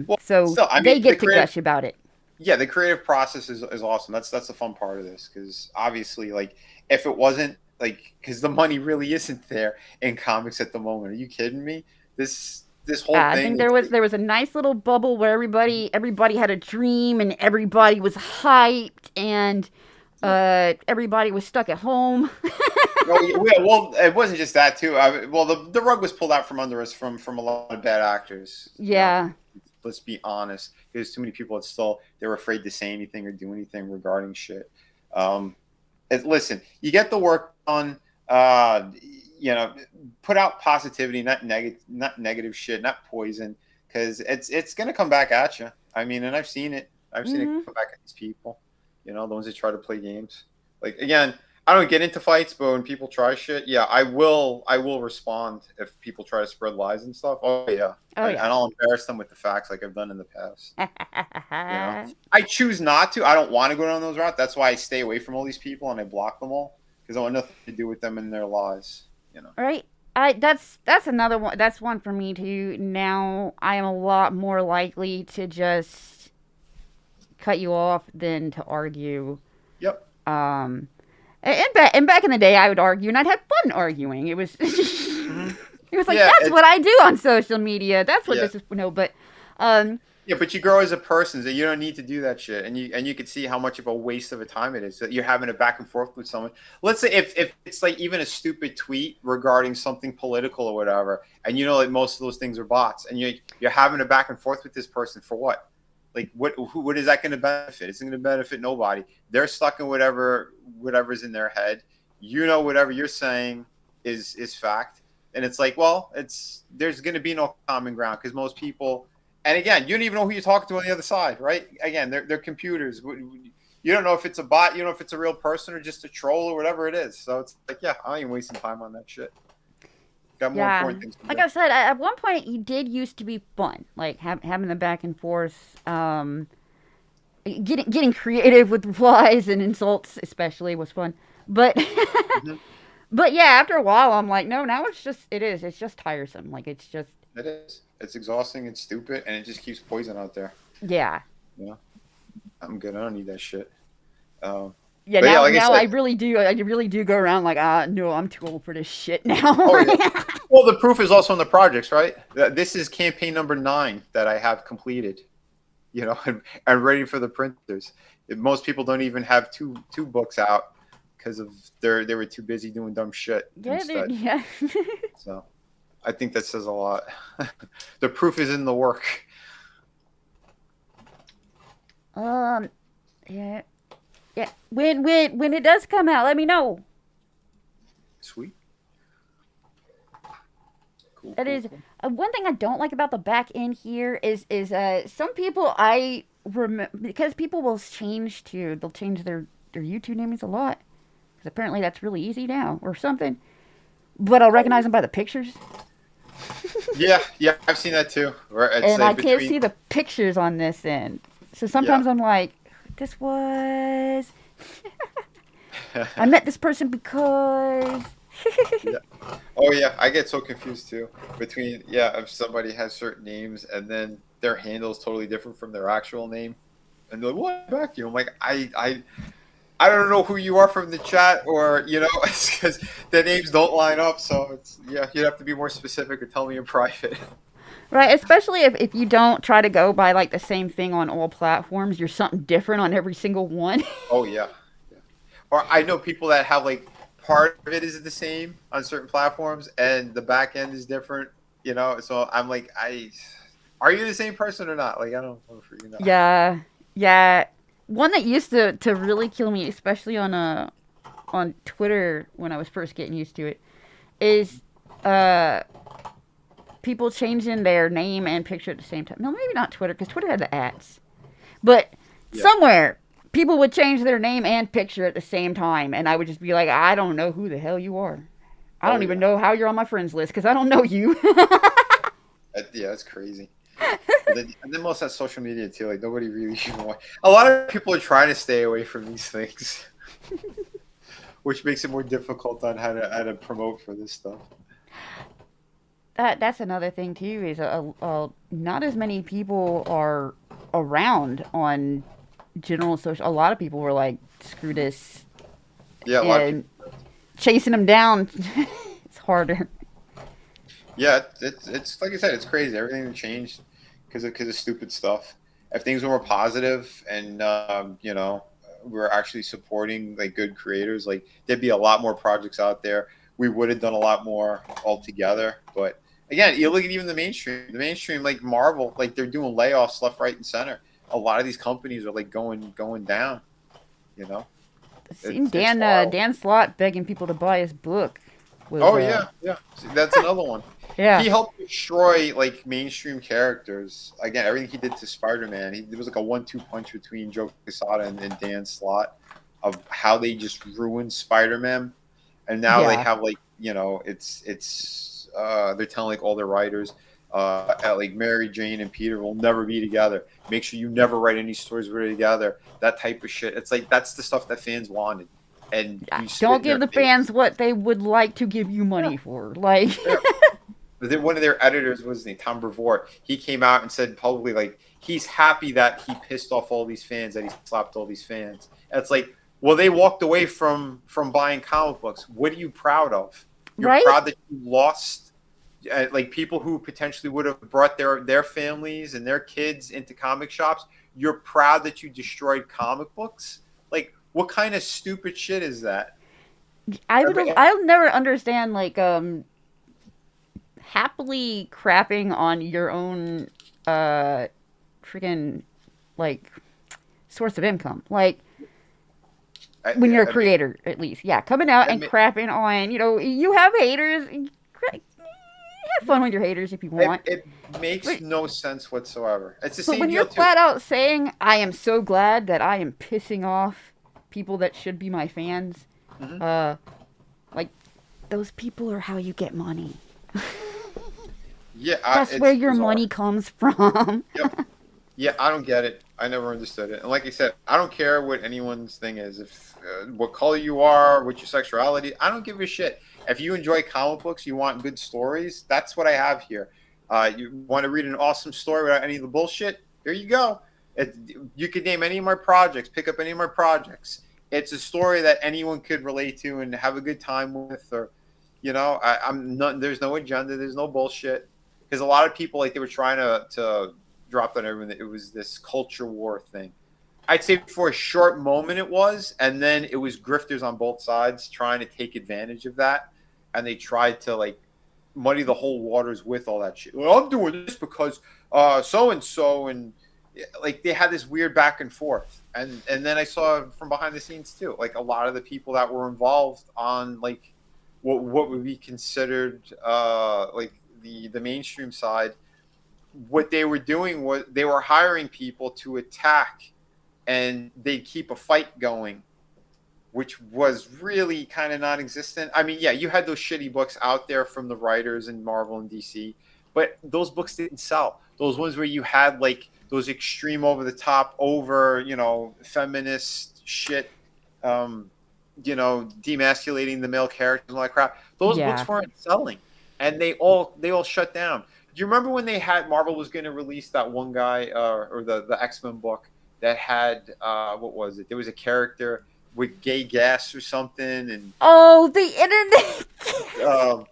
Well, So still, I they mean, get to gush about it. the creative process is awesome. That's the fun part of this because obviously, like, if it wasn't like, because the money really isn't there in comics at the moment. Are you kidding me? This whole I think thing. there was a nice little bubble where everybody had a dream and everybody was hyped and everybody was stuck at home. Well, it wasn't just that too. Well, the rug was pulled out from under us from a lot of bad actors. Yeah. Let's be honest. There's too many people that they were afraid to say anything or do anything regarding shit. Listen, you get the work done. Put out positivity, not negative shit, not poison, because it's gonna come back at you. I mean, and I've seen it. I've seen it come back at these people. The ones that try to play games. Like again, I don't get into fights, but when people try shit, yeah, I will respond if people try to spread lies and stuff. Oh yeah, Oh and yeah. I'll embarrass them with the facts like I've done in the past. I choose not to. I don't want to go down those routes. That's why I stay away from all these people and I block them all because I want nothing to do with them and their lies. Right. That's another one. That's one for me too. Now I am a lot more likely to just cut you off than to argue. Yep. And back in the day, I would argue, and I'd have fun arguing. It was, it was like Yeah, that's what I do on social media. That's what Yeah. this is. No, but Yeah, but you grow as a person, so you don't need to do that shit, and you can see how much of a waste of a time it is that you're having a back and forth with someone. Let's say if it's like even a stupid tweet regarding something political or whatever, and you know that most of those things are bots, and you're having a back and forth with this person for what? Like what is that going to benefit? It's going to benefit nobody. They're stuck in whatever's in their head. You know whatever you're saying is fact, and it's like, well, there's going to be no common ground because most people. And again, you don't even know who you're talking to on the other side, right? Again, they're computers. You don't know if it's a bot, you don't know if it's a real person or just a troll or whatever it is. So it's like, yeah, I ain't wasting time on that shit. Got more important things to do. like I said, at one point, you did used to be fun, like having the back and forth, getting creative with replies and insults, especially was fun. But but yeah, after a while, I'm like, no, now it's just tiresome. Like it's just. It is. It's exhausting. It's stupid, and it just keeps poison out there. Yeah. Yeah, I'm good. I don't need that shit. Yeah, But now, like I now said- I really do go around like, no, I'm too old for this shit now. Oh, yeah. Well, the proof is also in the projects, right? This is campaign number 9 that I have completed. And ready for the printers. Most people don't even have two books out because of they were too busy doing dumb shit Yeah, instead. dude, yeah. So, I think that says a lot. The proof is in the work. Yeah. Yeah. When it does come out, let me know. Sweet. Cool. That is one thing I don't like about the back end here is some people I remember because people will change their YouTube names a lot because apparently that's really easy now or something. But I'll recognize them by the pictures. Yeah, I've seen that too. And I can't see the pictures on this end. So sometimes I'm like, this was... I met this person because... Yeah. Oh yeah, I get so confused too between if somebody has certain names and then their handle is totally different from their actual name, and they're like, "What back you?" I'm like, I don't know who you are from the chat, or it's because the names don't line up. So it's you'd have to be more specific or tell me in private. Right, especially if you don't try to go by like the same thing on all platforms, you're something different on every single one. Oh yeah. Or I know people that have like part of it is the same on certain platforms and the back end is different. So I'm like, are you the same person or not? Like I don't know for you. Yeah. One that used to really kill me, especially on Twitter when I was first getting used to it, is people changing their name and picture at the same time. No, maybe not Twitter, because Twitter had the ads. But somewhere, people would change their name and picture at the same time, and I would just be like, I don't know who the hell you are. I don't even know how you're on my friends list, because I don't know you. That's crazy. and then most of that social media too, like nobody really even wants. A lot of people are trying to stay away from these things, which makes it more difficult on how to promote for this stuff. That's another thing too, is not as many people are around on general social. A lot of people were like, screw this. Yeah, a lot of people. Chasing them down, it's harder. Yeah, it's like I said, it's crazy. Everything changed because of stupid stuff. If things were more positive and we're actually supporting like good creators, like there'd be a lot more projects out there. We would have done a lot more altogether. But again, you look at even the mainstream, like Marvel, like they're doing layoffs left, right, and center. A lot of these companies are like going down. Seen Dan Slott begging people to buy his book. Yeah. See, that's another one. Yeah. He helped destroy like mainstream characters. Again, everything he did to Spider-Man, there was like a 1-2 punch between Joe Quesada and Dan Slott. of how they just ruined Spider-Man, and now they Yeah. have like it's they're telling like all their writers like Mary Jane and Peter will never be together. Make sure you never write any stories where they're together. That type of shit. It's like that's the stuff that fans wanted, and you spit Don't in their give the face. fans what they would like to give you money for. Like, Yeah. But then one of their editors was named Tom Brevoort. He came out and said publicly, like, he's happy that he pissed off all these fans, that he slapped all these fans. And it's like, well, they walked away from buying comic books. What are you proud of? You're Right? proud that you lost, like, people who potentially would have brought their families and their kids into comic shops. You're proud that you destroyed comic books. Like, what kind of stupid shit is that? I'll never understand, like, happily crapping on your own, freaking, like, source of income. Like, when you're a creator, at least. Yeah, coming out and crapping on, you have haters. Have fun with your haters if you want. It makes no sense whatsoever. It's the But same when deal you're too. flat out saying, I am so glad that I am pissing off people that should be my fans, like, those people are how you get money. Yeah, That's where your money comes from. Yep. Yeah, I don't get it. I never understood it. And like I said, I don't care what anyone's thing is. If what color you are, what your sexuality, I don't give a shit. If you enjoy comic books, you want good stories, that's what I have here. You want to read an awesome story without any of the bullshit? Here you go. You could name any of my projects, pick up any of my projects. It's a story that anyone could relate to and have a good time with, or I'm not. There's no agenda. There's no bullshit. Because a lot of people, like, they were trying to drop on everyone that it was this culture war thing. I'd say for a short moment it was, and then it was grifters on both sides trying to take advantage of that, and they tried to, like, muddy the whole waters with all that shit. Well, I'm doing this because so and so, and like they had this weird back and forth, and then I saw from behind the scenes too, like a lot of the people that were involved on like what would be considered like the mainstream side. What they were doing was they were hiring people to attack, and they'd keep a fight going, which was really kind of non-existent. I mean, yeah, you had those shitty books out there from the writers in Marvel and DC, but those books didn't sell. Those ones where you had like those extreme over the top, feminist shit, demasculating the male characters and all that crap. Those books weren't selling, and they all shut down. Do you remember when Marvel was going to release that one guy or the X-Men book that had what was it? There was a character with gay gas or something, and the internet.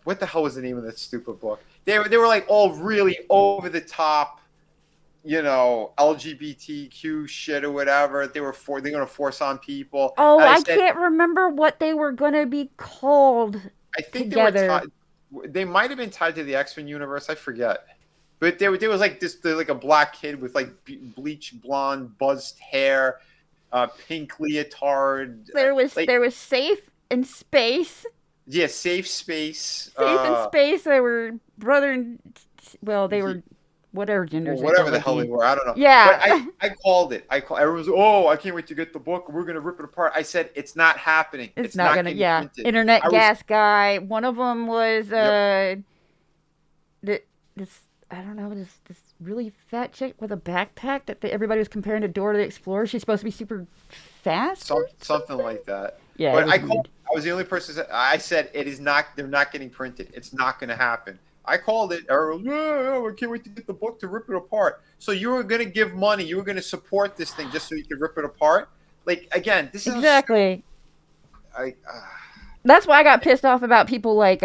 what the hell was the name of that stupid book? They were like all really over the top, LGBTQ shit or whatever. They're going to force on people. I can't remember what they were going to be called. I think together. They might have been tied to the X-Men universe. I forget. But there was like like a black kid with like bleached blonde, buzzed hair, pink leotard. There was Safe in Space. Yeah, Safe Space. Safe in Space. They were brother and they were whatever genders. Whatever the hell they were, I don't know. Yeah. But I called it. Everyone's I can't wait to get the book. We're gonna rip it apart. I said it's not happening. It's not gonna. Yeah. Printed. Internet gas guy. One of them was this. I don't know, this really fat chick with a backpack that everybody was comparing to Dora the Explorer. She's supposed to be super fast? Something like that. Yeah. But I was the only person I said it is not, they're not getting printed. It's not going to happen. I called it. I can't wait to get the book to rip it apart. So you were going to give money. You were going to support this thing just so you could rip it apart? Like, again, this is... Exactly. That's why I got pissed off about people like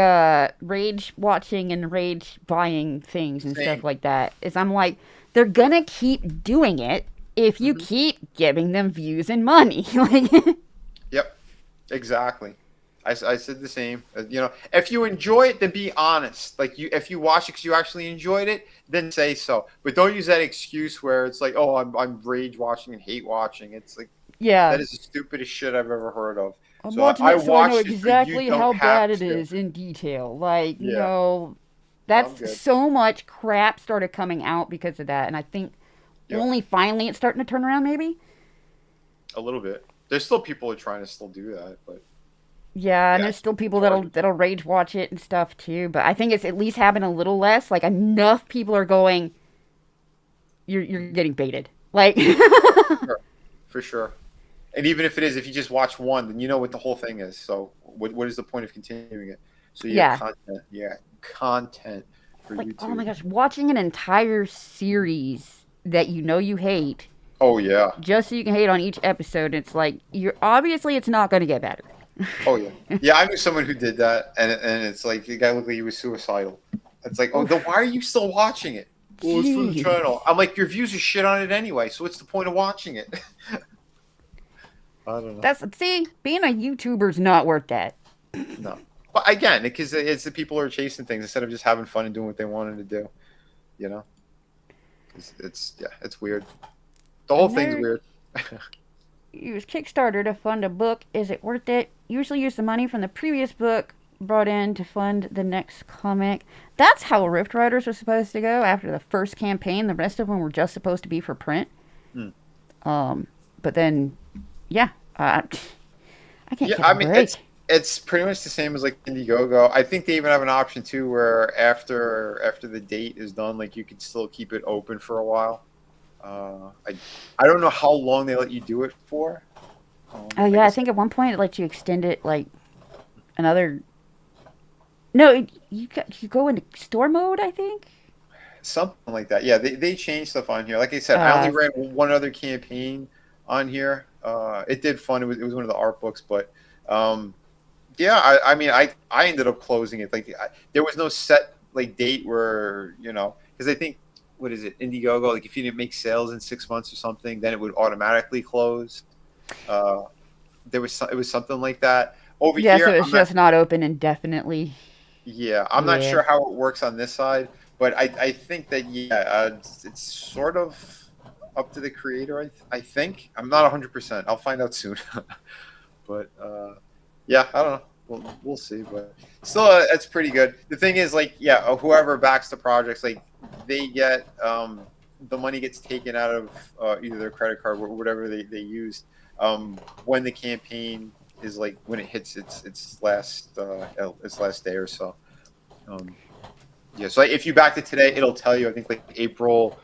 rage watching and rage buying things and stuff like that. I'm like, they're gonna keep doing it if you keep giving them views and money. Yep, exactly. I said the same. If you enjoy it, then be honest. Like if you watch it because you actually enjoyed it, then say so. But don't use that excuse where it's like, oh, I'm rage watching and hate watching. It's like, that is the stupidest shit I've ever heard of. I'm watching it so I know exactly how bad it is in detail. Like, that's so much crap started coming out because of that. And I think only finally it's starting to turn around, maybe? A little bit. There's still people who are trying to still do that, but Yeah, and yeah, there's still people that'll rage watch it and stuff too. But I think it's at least happened a little less. Like enough people are going. You're getting baited. Like. sure, for sure. And even if it is, if you just watch one, then you know what the whole thing is. So what is the point of continuing it? So you have Yeah. content for Like, YouTube. oh my gosh, watching an entire series that you know you hate Oh yeah. just so you can hate on each episode. It's like you're obviously it's not going to get better. Oh yeah. Yeah, I knew someone who did that, and it's like the guy looked like he was suicidal. It's like, oh, then why are you still watching it? Well, it's for the Jeez. channel. I'm like, your views are shit on it anyway, so what's the point of watching it? I don't know. See, being a YouTuber's not worth that. No. But again, because it's the people who are chasing things instead of just having fun and doing what they wanted to do. You know? 'Cause it's weird. The whole thing's weird. Use Kickstarter to fund a book. Is it worth it? Usually use the money from the previous book brought in to fund the next comic. That's how Rift Riders was supposed to go after the first campaign. The rest of them were just supposed to be for print. But then, yeah, I can't Yeah, get I a mean, break. it's pretty much the same as like Indiegogo. I think they even have an option too, where after the date is done, like you could still keep it open for a while. I don't know how long they let you do it for. Oh yeah, I think at one point it lets you extend it like another. No, you go into store mode. I think. Something like that. Yeah, they changed stuff on here. Like I said, I only ran one other campaign on here. It did fun. It was one of the art books, but yeah, I mean, I ended up closing it. Like there was no set like date where because I think what is it Indiegogo? Like if you didn't make sales in 6 months or something, then it would automatically close. It was something like that over Yeah, here. so it's just not open indefinitely. Yeah, I'm not sure how it works on this side, but I think that it's sort of up to the creator. I think I'm not 100%. I'll find out soon. But yeah, I don't know. We'll see. But still, it's pretty good. The thing is, like, whoever backs the projects, like, they get the money gets taken out of either their credit card or whatever they used when the campaign is like when it hits its last day or so. Yeah, so if you backed it today, it'll tell you. I think like April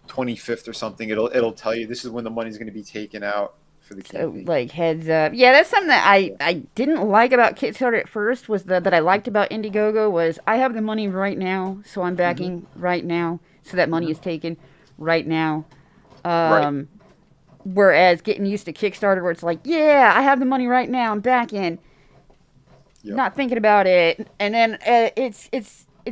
25th or something. It'll tell you this is when the money's going to be taken out for the campaign. So, like, heads up. Yeah, that's something that I didn't like about Kickstarter at first. Was that I liked about Indiegogo was I have the money right now, so I'm backing right now, so that money is taken right now. Right. Whereas getting used to Kickstarter, where it's like, yeah, I have the money right now, I'm backing, not thinking about it, and then it's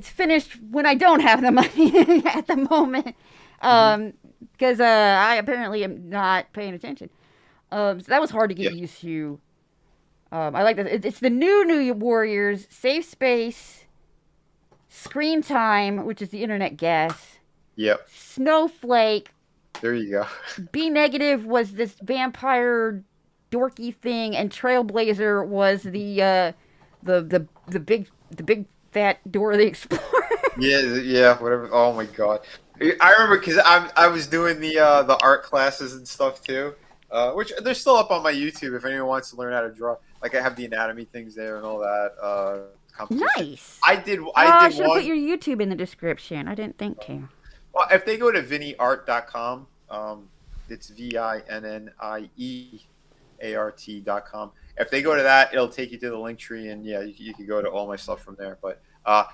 finished when I don't have the money at the moment, because I apparently am not paying attention. So that was hard to get used to. I like that. It's the new Warriors, Safe Space, Screen Time, which is the internet gas. Yep. Snowflake. There you go. B Negative was this vampire dorky thing, and Trailblazer was the big fat Dora the Explorer. Yeah, whatever. Oh my god, I remember because I was doing the art classes and stuff too, which they're still up on my YouTube if anyone wants to learn how to draw. Like I have the anatomy things there and all that. Nice. I did I should have one. put your YouTube in the description. I didn't think to. Well, if they go to vinnieart.com, it's VINNIEART.com. If they go to that, it'll take you to the link tree, and yeah, you can go to all my stuff from there. But I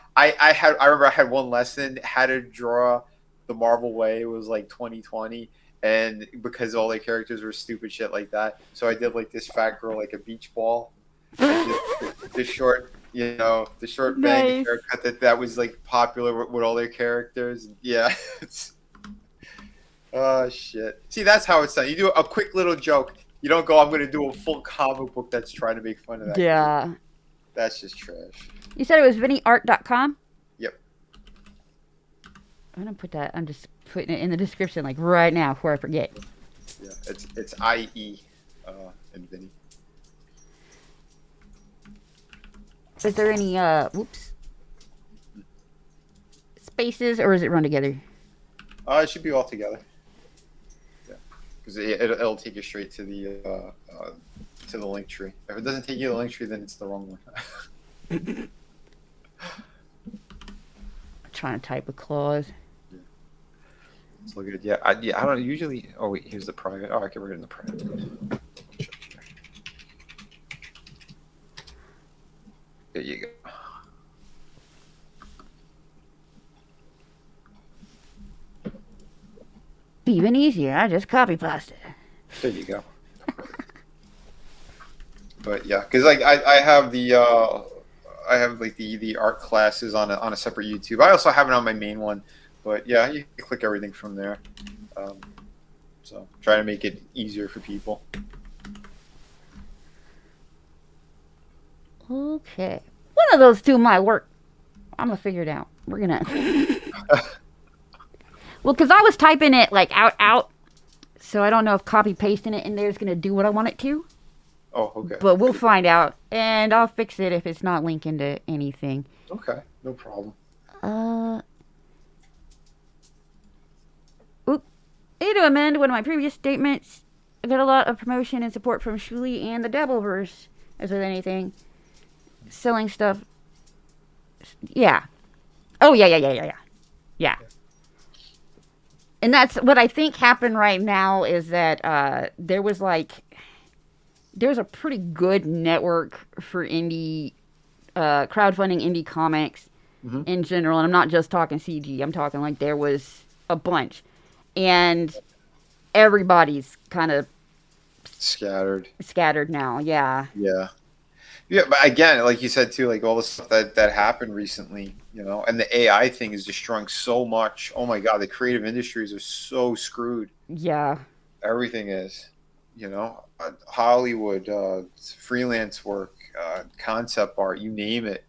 remember I had one lesson how to draw the Marvel way. It was like 2020, and because all their characters were stupid shit like that, so I did like this fat girl like a beach ball, this short. The short bang haircut that was like popular with all their characters. Yeah. Oh shit. See, that's how it's done. You do a quick little joke. You don't go, I'm going to do a full comic book that's trying to make fun of that. Yeah. Kid. That's just trash. You said it was VinnieArt.com? Yep. I'm going to put that. I'm just putting it in the description like right now before I forget. Yeah, it's IE and Vinnie. Is there any spaces, or is it run together? It should be all together. Yeah. because it'll take you straight to the link tree. If it doesn't take you to the link tree, then it's the wrong one. Trying to type a clause. Let's look at it. Yeah, I don't usually. Oh wait, here's the private. Oh, I can read it in the private. There you go. Even easier. I just copy pasted. There you go. But yeah, because like I have the I have like the art classes on a separate YouTube. I also have it on my main one, but yeah, you can click everything from there. So try to make it easier for people. Okay. One of those two might work. I'm gonna figure it out. We're gonna. Well, because I was typing it like out, so I don't know if copy pasting it in there is gonna do what I want it to. Oh, okay. But we'll find out, and I'll fix it if it's not linking to anything. Okay, no problem. Need to amend one of my previous statements. I got a lot of promotion and support from Shuli and the Dabbleverse, as with anything. Selling stuff. Yeah. Oh, yeah. And that's what I think happened right now is that there's a pretty good network for indie, crowdfunding indie comics in general. And I'm not just talking CG. I'm talking like there was a bunch. And everybody's kind of Scattered now. Yeah. Yeah, but again, like you said too, like all the stuff that happened recently, and the AI thing is destroying so much. Oh my God, the creative industries are so screwed. Yeah. Everything is, Hollywood, freelance work, concept art, you name it.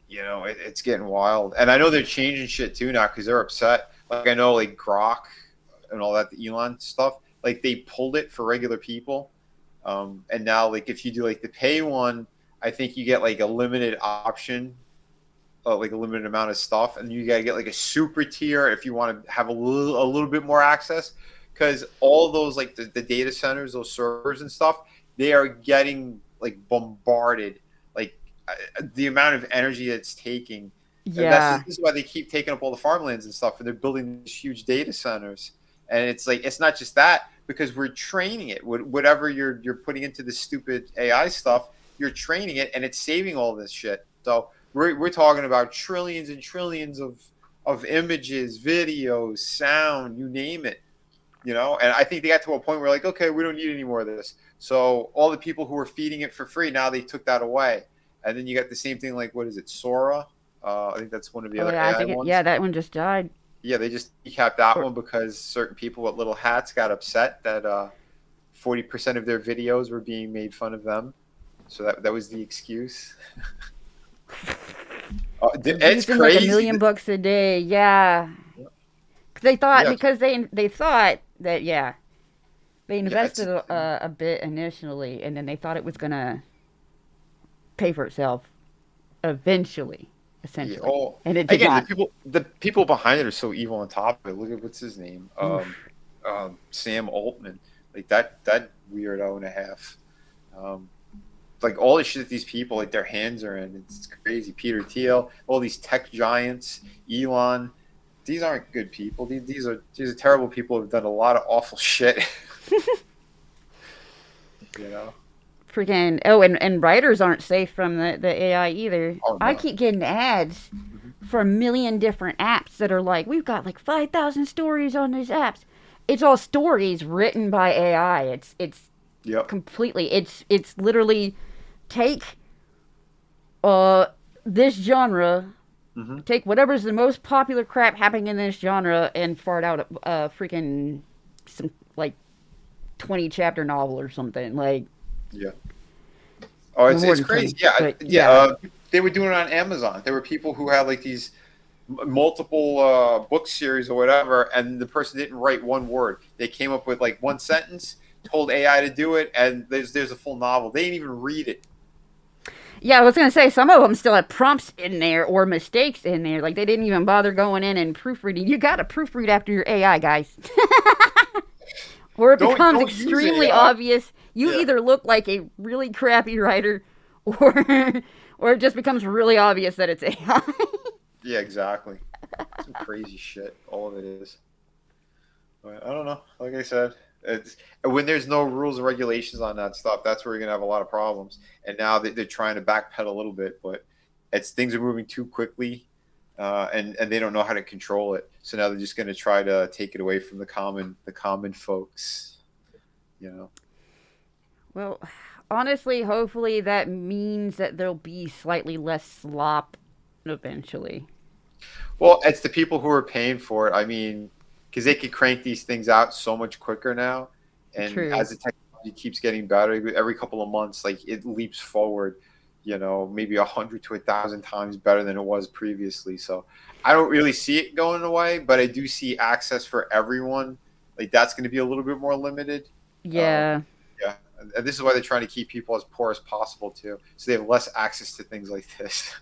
It's getting wild. And I know they're changing shit too now because they're upset. Like I know like Grok and all that, the Elon stuff, like they pulled it for regular people. And now like if you do like the pay one, I think you get like a limited option, like a limited amount of stuff. And you gotta get like a super tier if you want to have a little bit more access. Because all those like the data centers, those servers and stuff, they are getting like bombarded. Like the amount of energy it's taking. Yeah. This is why they keep taking up all the farmlands and stuff, and they're building these huge data centers. And it's like it's not just that, because we're training it. Whatever you're putting into this stupid AI stuff, you're training it, and it's saving all this shit. So we're talking about trillions and trillions of images, videos, sound, you name it. And I think they got to a point where like, okay, we don't need any more of this. So all the people who were feeding it for free, now they took that away. And then you got the same thing like, what is it, Sora? I think that's one of the other AI ones. Yeah, that one just died. Yeah, they just decapped that one because certain people with little hats got upset that 40% of their videos were being made fun of them. So that was the excuse. It's crazy. Like $1 million a day, yeah. They thought because they thought that they invested a bit initially, and then they thought it was gonna pay for itself eventually. Essentially, and it did not. The people behind it are so evil on top of it. Look at what's his name, Sam Altman, like that weirdo and a half. Like all the shit that these people, like their hands are in, it's crazy. Peter Thiel, all these tech giants, Elon, these aren't good people. These are terrible people who've done a lot of awful shit. Freaking and writers aren't safe from the AI either. Oh, no. I keep getting ads for 1 million different apps that are like, we've got like 5,000 stories on these apps. It's all stories written by AI. It's completely it's literally take this genre, take whatever's the most popular crap happening in this genre and fart out a freaking some like 20 chapter novel or something like. Yeah. Oh, it's crazy. Yeah. They were doing it on Amazon. There were people who had like these multiple book series or whatever, and the person didn't write one word. They came up with like one sentence, told AI to do it, and there's a full novel. They didn't even read it. Yeah, I was gonna say some of them still have prompts in there or mistakes in there. Like they didn't even bother going in and proofreading. You gotta proofread after your AI, guys. Or it Don't- becomes don't use extremely AI. obvious. You Yeah. either look like a really crappy writer, or or it just becomes really obvious that it's AI. Yeah, exactly. Some crazy shit. All of it is. But I don't know. Like I said, it's when there's no rules or regulations on that stuff, that's where you're gonna have a lot of problems. And now they're trying to backpedal a little bit, but it's things are moving too quickly, and they don't know how to control it. So now they're just gonna try to take it away from the common folks. You know. Well, honestly, hopefully that means that there'll be slightly less slop eventually. Well, it's the people who are paying for it. I mean, because they could crank these things out so much quicker now, and True. as the technology keeps getting better every couple of months, like it leaps forward. You know, maybe 100 to 1,000 times better than it was previously. So I don't really see it going away, but I do see access for everyone. Like that's going to be a little bit more limited. Yeah. Yeah, and this is why they're trying to keep people as poor as possible too, so they have less access to things like this.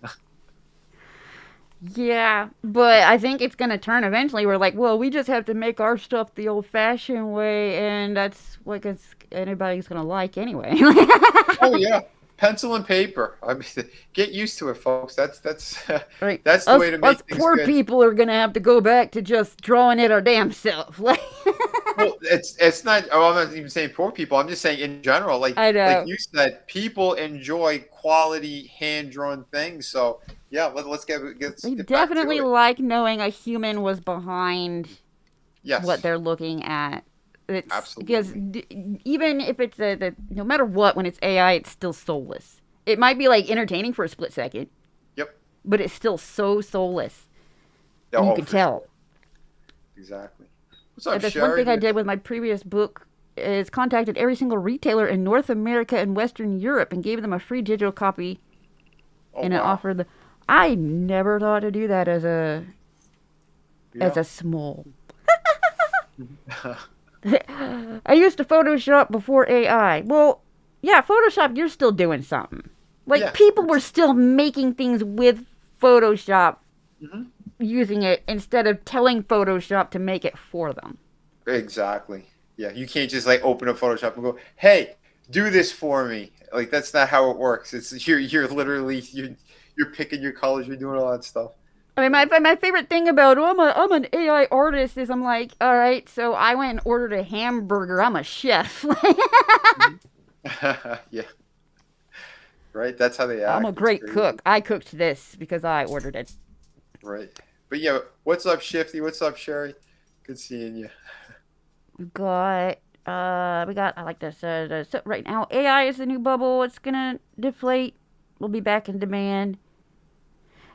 Yeah, but I think it's gonna turn eventually. We're like, well, we just have to make our stuff the old-fashioned way, and that's what anybody's gonna like anyway. Oh yeah, pencil and paper. I mean, get used to it, folks. That's Right. that's the way to make Us things poor good. people are gonna have to go back to just drawing it our damn self. Like, Well, it's not. Oh, I'm not even saying poor people. I'm just saying in general. I know. Like you said, people enjoy quality hand drawn things. So yeah, let's get we back to definitely it. like knowing a human was behind Yes, what they're looking at. It's Absolutely. because even if it's no matter what, when it's AI, it's still soulless. It might be like entertaining for a split second, Yep. but it's still so soulless. Yeah, And you oh, can for tell. sure. Exactly. What's up, That's Sherry? one thing I did with my previous book is contacted every single retailer in North America and Western Europe and gave them a free digital copy. Oh, And it wow. offered the. I never thought to do that as a Yeah. small. I used to Photoshop before AI. Well, yeah, Photoshop, you're still doing something. Like, Yeah. people were still making things with Photoshop Mhm. using it instead of telling Photoshop to make it for them. Exactly. Yeah, you can't just like open up Photoshop and go, "Hey, do this for me." Like that's not how it works. It's you're literally you're picking your colors, you're doing all that stuff. I mean, my favorite thing about I'm an AI artist is I'm like, all right, so I went and ordered a hamburger. I'm a chef. Yeah. Right? That's how they act. I'm a It's great crazy. cook. I cooked this because I ordered it. Right. But yeah, what's up, Shifty? What's up, Sherry? Good seeing you. We got, I like this. So right now, AI is the new bubble. It's gonna deflate. We'll be back in demand.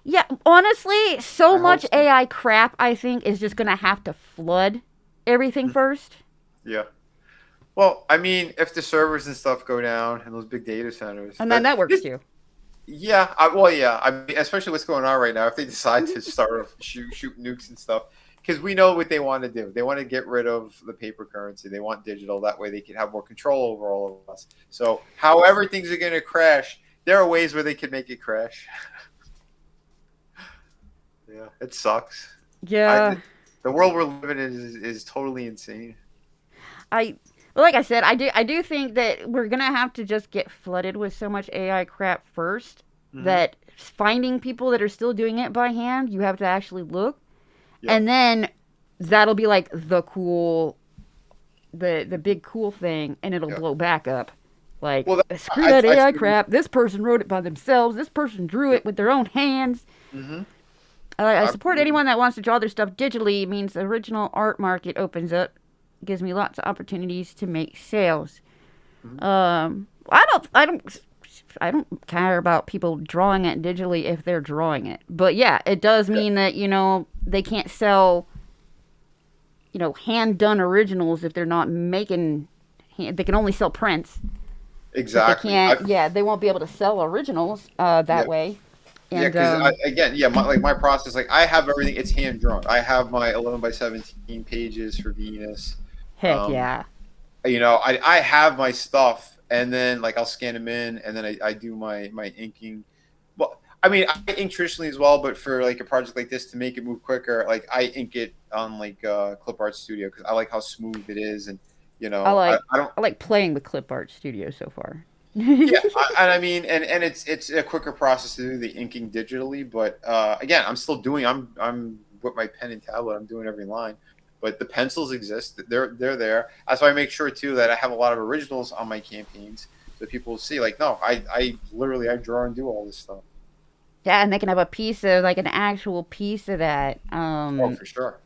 Yeah, honestly, so I hope much so. AI crap, I think, is just gonna have to flood everything first. Yeah. Well, I mean, if the servers and stuff go down and those big data centers, And then that works too. yeah. I mean, especially what's going on right now. If they decide to start shoot nukes and stuff, because we know what they want to do. They want to get rid of the paper currency. They want digital. That way, they can have more control over all of us. So, however things are going to crash, there are ways where they can make it crash. Yeah, it sucks. Yeah. The world we're living in is totally insane. Well, like I said, I do think that we're gonna have to just get flooded with so much AI crap 1st Mhm. that finding people that are still doing it by hand, you have to actually look, Yep. and then that'll be like the big cool thing, and it'll Yep. blow back up. Like, Well, screw that I AI figured- crap. This person wrote it by themselves. This person drew it with their own hands. Mhm. I support Absolutely. anyone that wants to draw their stuff digitally. It means the original art market opens up. Gives me lots of opportunities to make sales. I don't care about people drawing it digitally if they're drawing it. But yeah, it does mean that, they can't sell, hand done originals if they're not making. They can only sell prints. But Exactly. they can't. They won't be able to sell originals that Yeah. way. Yeah, And, because my process, like I have everything. It's hand drawn. I have my 11 by 17 pages for Venus. heck yeah. I have my stuff, and then like I'll scan them in, and then I do my inking. Well, I mean, I ink traditionally as well, but for like a project like this to make it move quicker, like I ink it on like Clip Art Studio because I like how smooth it is, and You know, I like I don't. I like playing with Clip Art Studio so far. Yeah, I mean, and it's a quicker process to do the inking digitally, but again, I'm with my pen and tablet, I'm doing every line, but the pencils exist, they're there. That's why I make sure too that I have a lot of originals on my campaigns, so people see like, no, I literally I draw and do all this stuff. Yeah, and they can have a piece of like an actual piece of that. Oh, for sure.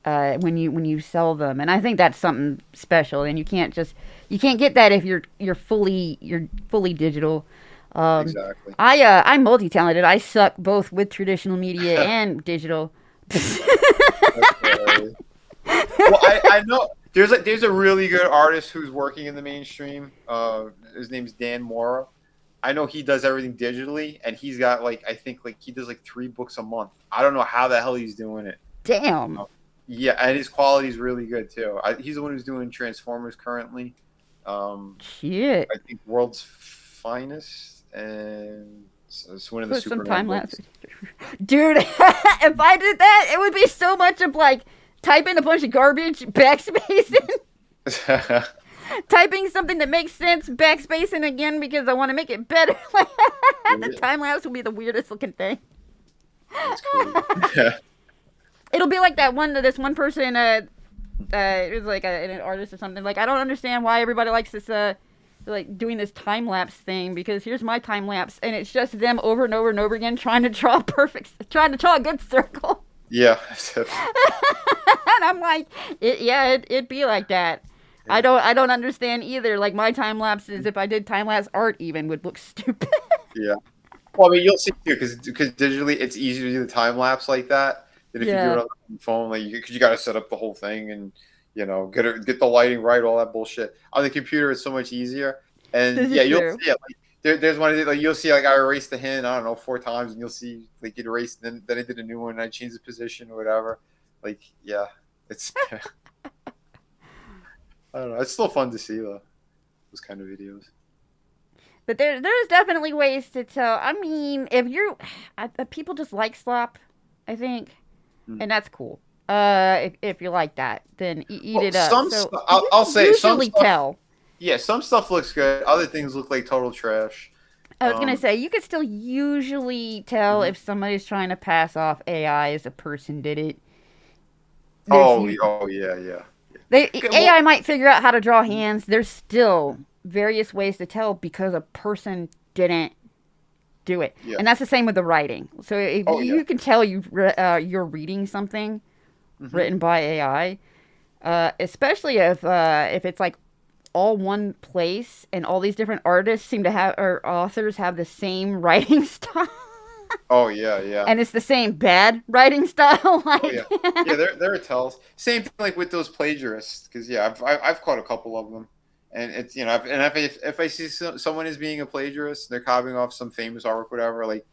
When you sell them, and I think that's something special, and you can't get that if you're fully digital. Exactly. I'm multi-talented. I suck both with traditional media and digital. Okay. Well, I know there's a really good artist who's working in the mainstream. His name's Dan Mora. I know he does everything digitally, and he's got like I think like he does like 3 books a month. I don't know how the hell he's doing it. Damn. Yeah, and his quality is really good too. He's the one who's doing Transformers currently. Shit. I think World's Finest and it's one of the Put some Superman time books. lapse. Dude, if I did that, it would be so much of like typing a bunch of garbage, backspacing, typing something that makes sense, backspacing again because I want to make it better. The time lapse will be the weirdest looking thing. That's cool. It'll be like this one person, it was like an artist or something. Like, I don't understand why everybody likes this, like doing this time lapse thing, because here's my time lapse and it's just them over and over and over again trying to draw a good circle. Yeah. And I'm like, it'd be like that. I don't understand either. Like, my time lapses, if I did time lapse art even, would look stupid. Yeah. Well, I mean, you'll see too, because digitally it's easier to do the time lapse like that than if you do it on the phone. Like, because you got to set up the whole thing and get the lighting right, all that bullshit. On the computer, it's so much easier. And yeah, you'll see it. Like, there's one like you'll see like I erased the hand, I don't know, 4 times, and you'll see like it erased. Then I did a new one and I changed the position or whatever. Like, yeah, it's I don't know. It's still fun to see though, those kind of videos. But there's definitely ways to tell. I mean, people just like slop, I think, and that's cool. If you like that, then eat it up. I'll say some usually stuff, tell. Yeah, some stuff looks good. Other things look like total trash. I was gonna say you could still usually tell if somebody's trying to pass off AI as a person did it. Oh yeah. AI might figure out how to draw hands. There's still various ways to tell because a person didn't do it, and that's the same with the writing. So if you can tell you're reading something written by AI, especially if it's like all one place and all these different artists seem to have or authors have the same writing style. Oh yeah. And it's the same bad writing style. Like, yeah. There are tells. Same thing like with those plagiarists, because I've caught a couple of them, and it's if I see someone is being a plagiarist, they're copying off some famous artwork, whatever. Like,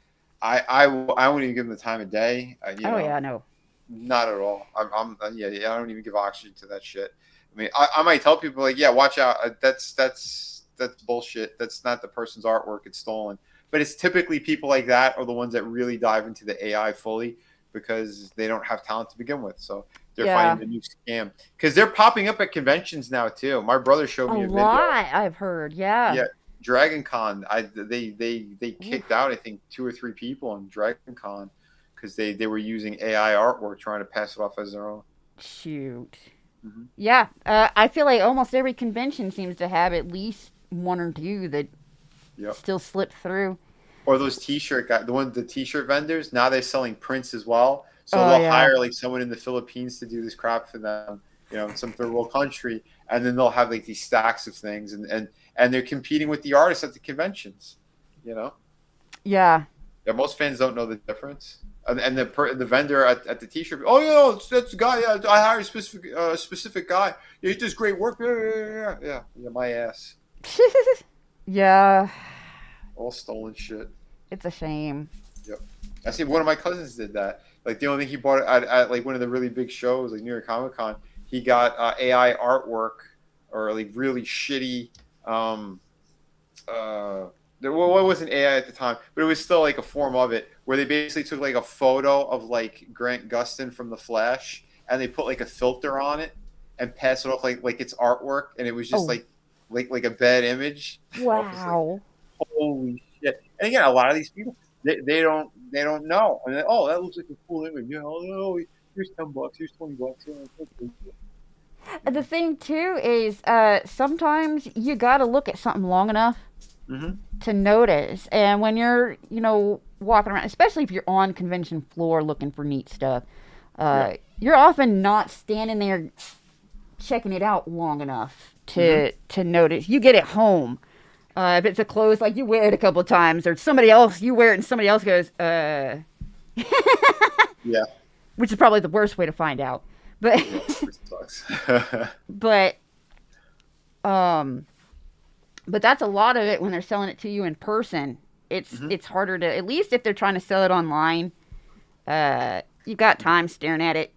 I wouldn't even give them the time of day. No. Not at all. I don't even give oxygen to that shit. I mean, I might tell people like, yeah, watch out. That's bullshit. That's not the person's artwork. It's stolen. But it's typically people like that are the ones that really dive into the AI fully because they don't have talent to begin with. So they're finding a new scam because they're popping up at conventions now too. My brother showed me a video. I've heard. Yeah. Dragon Con. They kicked out I think 2 or 3 people on Dragon Con because they were using AI artwork trying to pass it off as their own. Shoot. Mm-hmm. Yeah. I feel like almost every convention seems to have at least 1 or 2 that still slip through. Or those T-shirt guys, the T-shirt vendors. Now they're selling prints as well, so they'll hire like someone in the Philippines to do this crap for them, in some third world country, and then they'll have like these stacks of things, and they're competing with the artists at the conventions, Yeah. Yeah, most fans don't know the difference, and the vendor at the T-shirt. Oh yeah, that's the guy. Yeah, I hired a specific guy. Yeah, he does great work. Yeah, my ass. Yeah. All stolen shit. It's a shame. Yep. I see one of my cousins did that. Like, the only thing he bought at like one of the really big shows, like New York Comic Con, he got AI artwork or like really shitty. There wasn't AI at the time, but it was still like a form of it where they basically took like a photo of like Grant Gustin from The Flash and they put like a filter on it, and pass it off like it's artwork, and it was just Oh. like a bad image. I was like, Wow. holy shit! And again, a lot of these people they don't know. And then, oh, that looks like a cool image. You know, oh, here's $10, here's $20. You know, The thing too is, sometimes you gotta look at something long enough to notice. And when you're, walking around, especially if you're on convention floor looking for neat stuff, you're often not standing there checking it out long enough to notice. You get it home. If it's a clothes, like you wear it a couple of times, or somebody else, you wear it and somebody else goes, yeah. which is probably the worst way to find out. But, Which sucks. but that's a lot of it when they're selling it to you in person. It's harder to, at least if they're trying to sell it online, you've got time staring at it.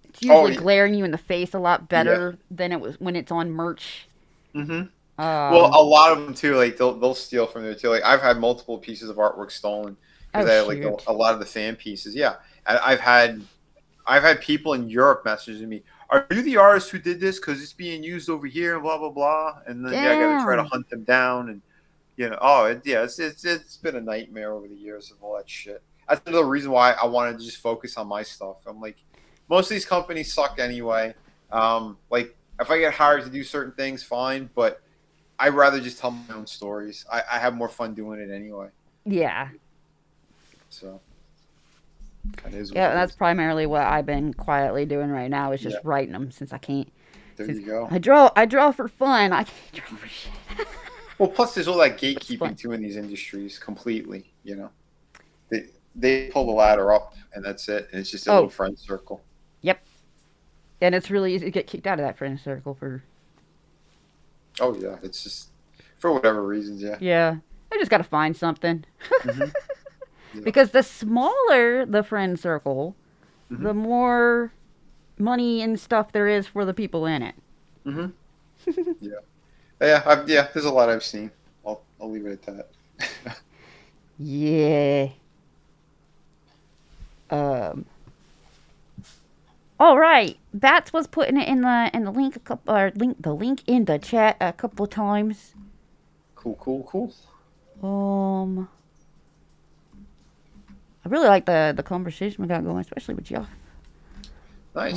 It's usually glaring you in the face a lot better than it was when it's on merch. Well, a lot of them too, like they'll steal from there too. Like I've had multiple pieces of artwork stolen because I had like a lot of the fan pieces. Yeah, and I've had people in Europe messaging me, "Are you the artist who did this? Because it's being used over here and blah blah blah." And then I got to try to hunt them down, and it's been a nightmare over the years of all that shit. That's another reason why I wanted to just focus on my stuff. I'm like, most of these companies suck anyway. Like if I get hired to do certain things, fine, but I'd rather just tell my own stories. I have more fun doing it anyway. Yeah. So. That's primarily what I've been quietly doing right now, is just writing them, since I can't. There you go. I draw for fun. I can't draw for shit. Well, plus there's all that gatekeeping too in these industries completely. They pull the ladder up and that's it. And it's just a little friend circle. Yep. And it's really easy to get kicked out of that friend circle for. Oh yeah, it's just for whatever reasons. Yeah. Yeah, I just got to find something. Because the smaller the friend circle, the more money and stuff there is for the people in it. Yeah. There's a lot I've seen. I'll leave it at that. Yeah. All right. Bats was putting it in the link the link in the chat a couple of times. Cool. I really like the conversation we got going, especially with y'all. Nice.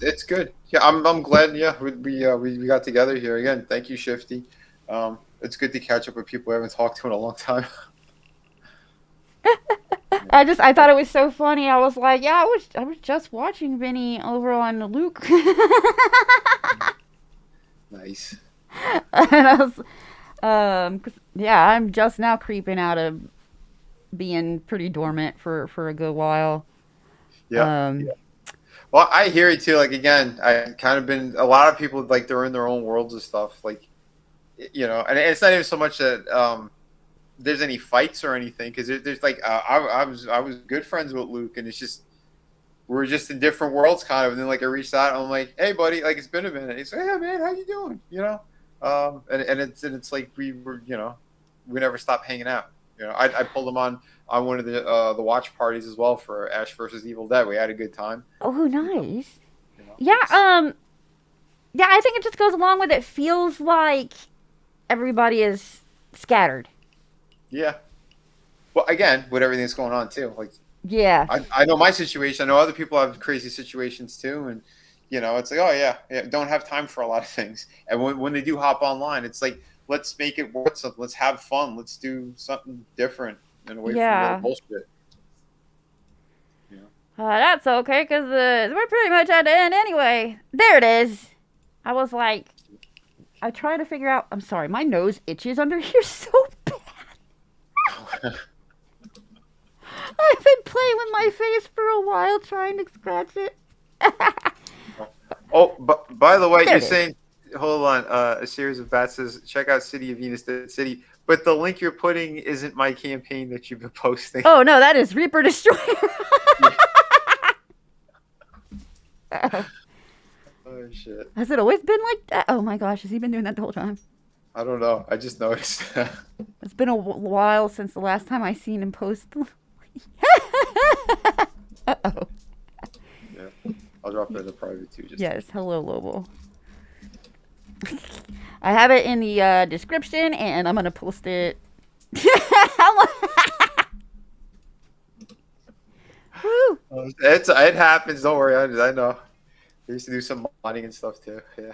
It's good. Yeah, I'm glad. Yeah, we got together here again. Thank you, Shifty. It's good to catch up with people I haven't talked to in a long time. I thought it was so funny. I was like, I was just watching Vinnie over on Luke. Nice. And I was, I'm just now creeping out of being pretty dormant for a good while. Yeah. Well, I hear it too. Like again, I kind of been a lot of people like they're in their own worlds of stuff. Like, and it's not even so much that there's any fights or anything because there's like I was good friends with Luke and it's just we're just in different worlds kind of. And then like I reached out and I'm like, hey buddy, like it's been a minute. He's like, yeah man, how you doing? And it's like we were we never stopped hanging out. I pulled him on one of the watch parties as well for Ash versus Evil Dead. We had a good time. Oh, nice. Yeah. I think it just goes along with it. Feels like everybody is scattered. Yeah. Well, again, with everything that's going on too. Like. Yeah. I know my situation. I know other people have crazy situations too, and it's like, oh yeah, don't have time for a lot of things. And when they do hop online, it's like, let's make it worth something. Let's have fun. Let's do something different and away from the bullshit. That's okay, because we're pretty much at the end anyway. There it is. I was like, I try to figure out. I'm sorry, my nose itches under here so bad. I've been playing with my face for a while, trying to scratch it. Oh, but by the way, you're saying, hold on, a series of bats says, check out City of Venus Dead City. But the link you're putting isn't my campaign that you've been posting. Oh, no, that is Reaper Destroyer. Oh, shit. Has it always been like that? Oh, my gosh. Has he been doing that the whole time? I don't know. I just noticed. It's been a while since the last time I seen him post. Uh-oh. Yeah. I'll drop it in the private too. Just Yes, hello, Lobo. I have it in the description, and I'm gonna post it. Woo. It happens. Don't worry. I know. I used to do some modding and stuff too. Yeah.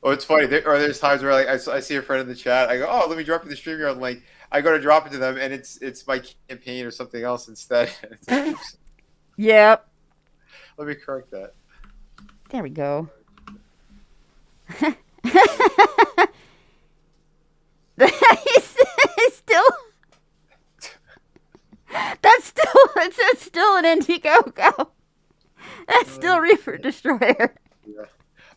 Oh, it's funny. There's times where like I see a friend in the chat. I go, "Oh, let me drop you the StreamYard link." I go to drop it to them, and it's my campaign or something else instead. It's like, oops. Yep. Let me correct that. There we go. It's still. It's still an Indiegogo. That's still Reaper Destroyer. Yeah.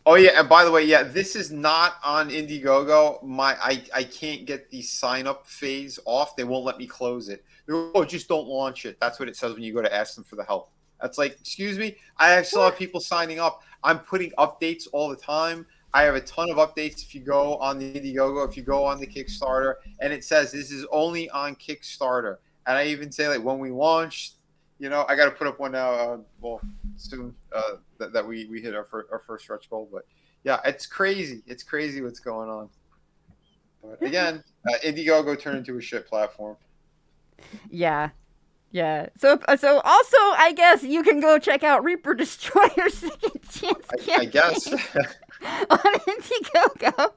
Oh yeah, and by the way, yeah, this is not on Indiegogo. I can't get the sign up phase off. They won't let me close it. Oh, just don't launch it. That's what it says when you go to ask them for the help. That's like, excuse me. I still have people signing up. I'm putting updates all the time. I have a ton of updates. If you go on the Indiegogo, if you go on the Kickstarter, and it says this is only on Kickstarter. And I even say like when we launch, you know, I got to put up one now. Well, soon that we hit our first stretch goal. But yeah, it's crazy. It's crazy what's going on. But again, Indiegogo turned into a shit platform. Yeah. So also, I guess you can go check out Reaper Destroyer Second Chance I guess. on Indiegogo.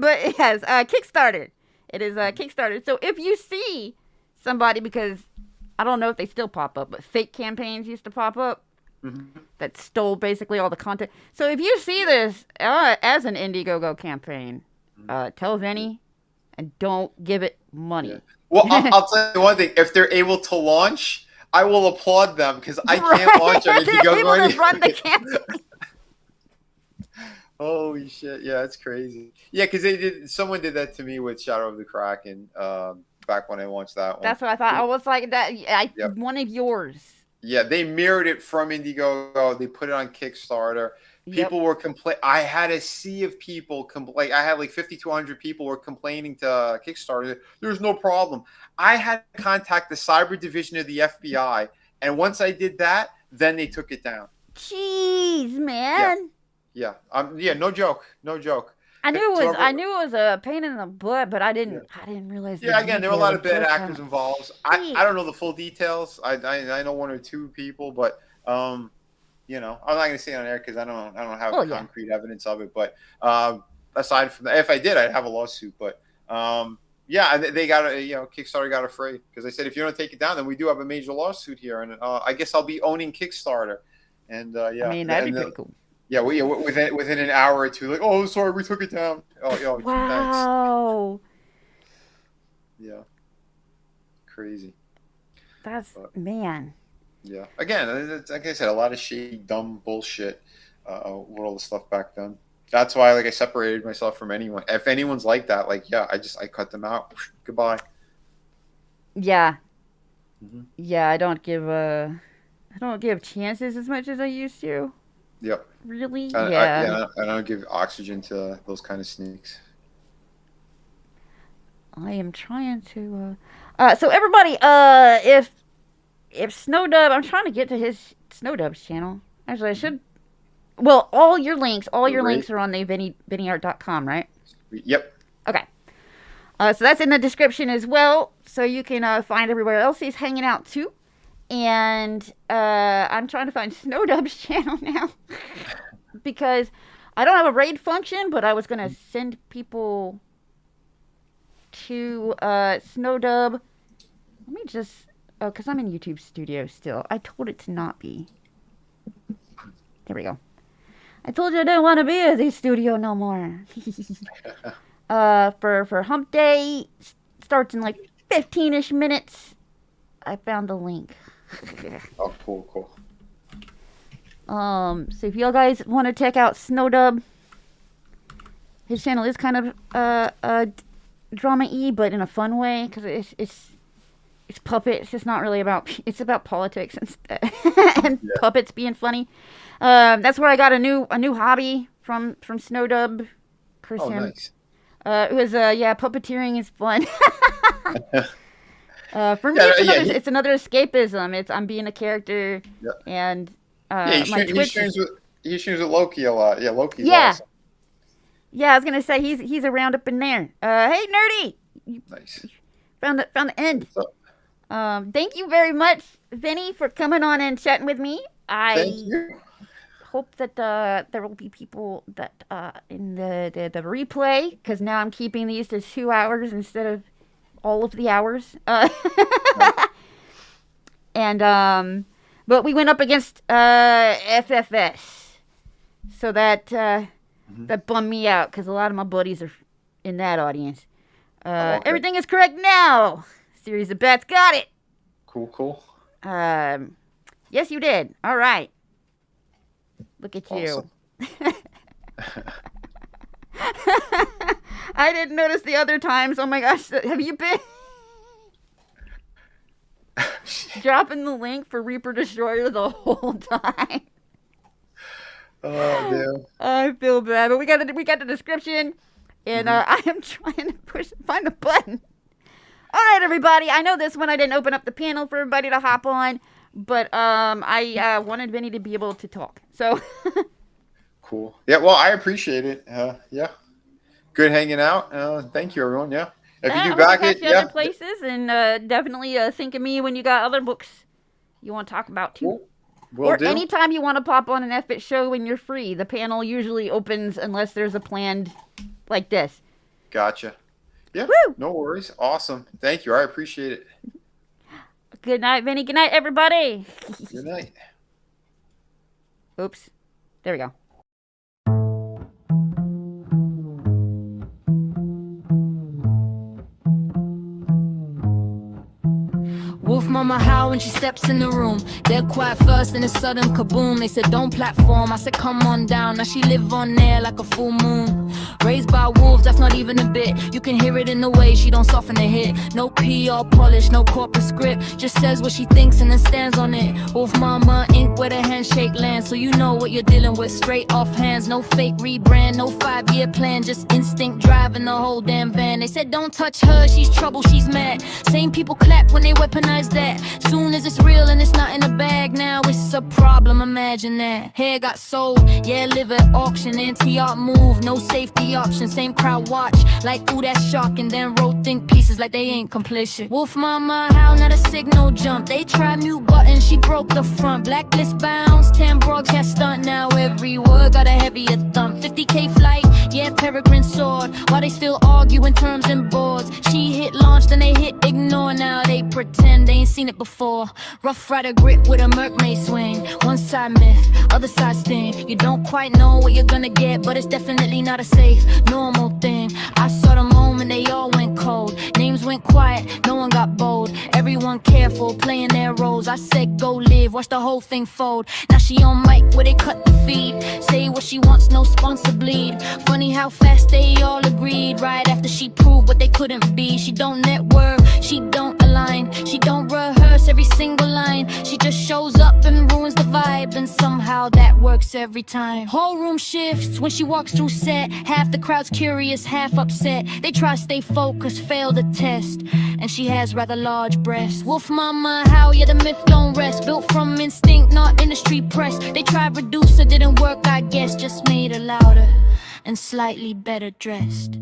But it has Kickstarter. It is Kickstarter. So if you see somebody, because I don't know if they still pop up, but fake campaigns used to pop up that stole basically all the content. So if you see this as an Indiegogo campaign, tell Vinnie and don't give it money. Yeah. Well, I'll tell you one thing. If they're able to launch, I will applaud them because I can't launch on Indiegogo. They're able to run the campaign. Holy shit! Yeah, it's crazy. Yeah, because someone did that to me with Shadow of the Kraken back when I launched that one. That's what I thought. I was like that. One of yours. Yeah, they mirrored it from Indiegogo. They put it on Kickstarter. People were complaining. I had a sea of people complain. I had like 5,200 people were complaining to Kickstarter. There's no problem. I had to contact the cyber division of the FBI, and once I did that, then they took it down. Jeez, man. Yeah. No joke. I knew it was a pain in the butt, but I didn't realize. Yeah, again, there were a lot of bad actors involved. I don't know the full details. I know one or two people, but you know, I'm not going to say it on air because I don't have concrete evidence of it. But aside from that, if I did, I'd have a lawsuit. But yeah, they got Kickstarter got afraid because they said if you don't take it down, then we do have a major lawsuit here, and I guess I'll be owning Kickstarter. And yeah, I mean that'd be pretty cool. Yeah, within an hour or two, like, oh, sorry, we took it down. Oh, wow. Thanks. Yeah, crazy. Man. Yeah, again, like I said, a lot of shady, dumb bullshit with all the stuff back then. That's why, like, I separated myself from anyone. If anyone's like that, like, yeah, I cut them out. Goodbye. Yeah. Yeah, I don't give chances as much as I used to. Yep. Really? I don't give oxygen to those kind of snakes. I am trying to. So everybody, if Snowdub, I'm trying to get to his Snowdub's channel. Actually, I should. Well, all your links are on the VinnieArt.com, right? Yep. Okay. So that's in the description as well, so you can find everywhere else he's hanging out too. And I'm trying to find Snowdub's channel now because I don't have a raid function, but I was going to send people to Snowdub. Let me just... Oh, because I'm in YouTube Studio still. I told it to not be. There we go. I told you I didn't want to be in the studio no more. For Hump Day, starts in like 15-ish minutes. I found the link. Oh, cool. So if y'all guys want to check out Snowdub, his channel is kind of drama-y, but in a fun way, because it's puppets. It's not really about. It's about politics and puppets being funny. That's where I got a new hobby from Snowdub. Nice. It was puppeteering is fun. For me, it's another escapism. I'm being a character, and he streams with Loki a lot. Yeah, Loki's yeah. awesome. Yeah, I was gonna say he's around up in there. Hey, Nerdy, Nice. found the end. Thank you very much, Vinny, for coming on and chatting with me. Thank you. Hope that there will be people that in the replay, because now I'm keeping these to 2 hours instead of all of the hours. And but we went up against FFS, so that that bummed me out because a lot of my buddies are in that audience. Okay. Everything is correct now. Series of bets, got it. Cool. Yes, you did. All right. Look at Awesome. you. I didn't notice the other times. Oh my gosh, have you been dropping the link for Reaper Destroyer the whole time? Oh, damn. I feel bad, but we got the description, and I am trying to find the button. All right, everybody. I know this one I didn't open up the panel for everybody to hop on, but I wanted Vinny to be able to talk. So Cool. Yeah, well, I appreciate it. Yeah. Good hanging out. Thank you, everyone. Yeah. If you do back it, yeah. other places, and definitely think of me when you got other books you want to talk about too. Cool. Will do. Anytime you want to pop on an F-It show when you're free. The panel usually opens unless there's a planned like this. Gotcha. Yeah. Woo! No worries. Awesome. Thank you. I appreciate it. Good night, Vinny. Good night, everybody. Good night. Oops. There we go. Wolf mama howl when she steps in the room. Dead quiet first and a sudden kaboom. They said don't platform, I said come on down. Now she live on there like a full moon. Raised by wolves, that's not even a bit. You can hear it in the way she don't soften a hit. No PR polish, no corporate script. Just says what she thinks and then stands on it. Wolf mama ink where the handshake lands. So you know what you're dealing with, straight off hands. No fake rebrand, no 5-year plan. Just instinct driving the whole damn van. They said don't touch her, she's trouble, she's mad. Same people clap when they weaponize that. Soon as it's real and it's not in a bag, now it's a problem, imagine that. Hair got sold, yeah, live at auction. Anti-art move, no safety option. Same crowd watch, like ooh that's shocking. Then wrote think pieces like they ain't complicit. Wolf mama, how not a signal jump. They tried mute button, she broke the front. Blacklist bounce, 10 broadcast stunt. Now every word got a heavier thump. 50K flight, yeah, peregrine sword. While they still argue in terms and boards. She hit launch, then they hit ignore. Now they pretend they ain't seen it before. Rough rider grip with a mermaid swing. One side myth, other side sting. You don't quite know what you're gonna get, but it's definitely not a safe, normal thing. I saw the moment they all went cold. Names went quiet, no one got bold. Everyone careful, playing their roles. I said go live, watch the whole thing fold. Now she on mic where they cut the feed. Say what she wants, no sponsor bleed. Funny how fast they all agreed. Right after she proved what they couldn't be. She don't network, she don't align. She don't rehearse every single line. She just shows up and ruins the vibe. And somehow that works every time. Whole room shifts when she walks through set. Half the crowd's curious, half upset. They try to stay focused, fail the test. And she has rather large breasts. Wolf mama, how yeah, the myth don't rest. Built from instinct, not industry press. They tried reducer, didn't work I guess. Just made her louder and slightly better dressed.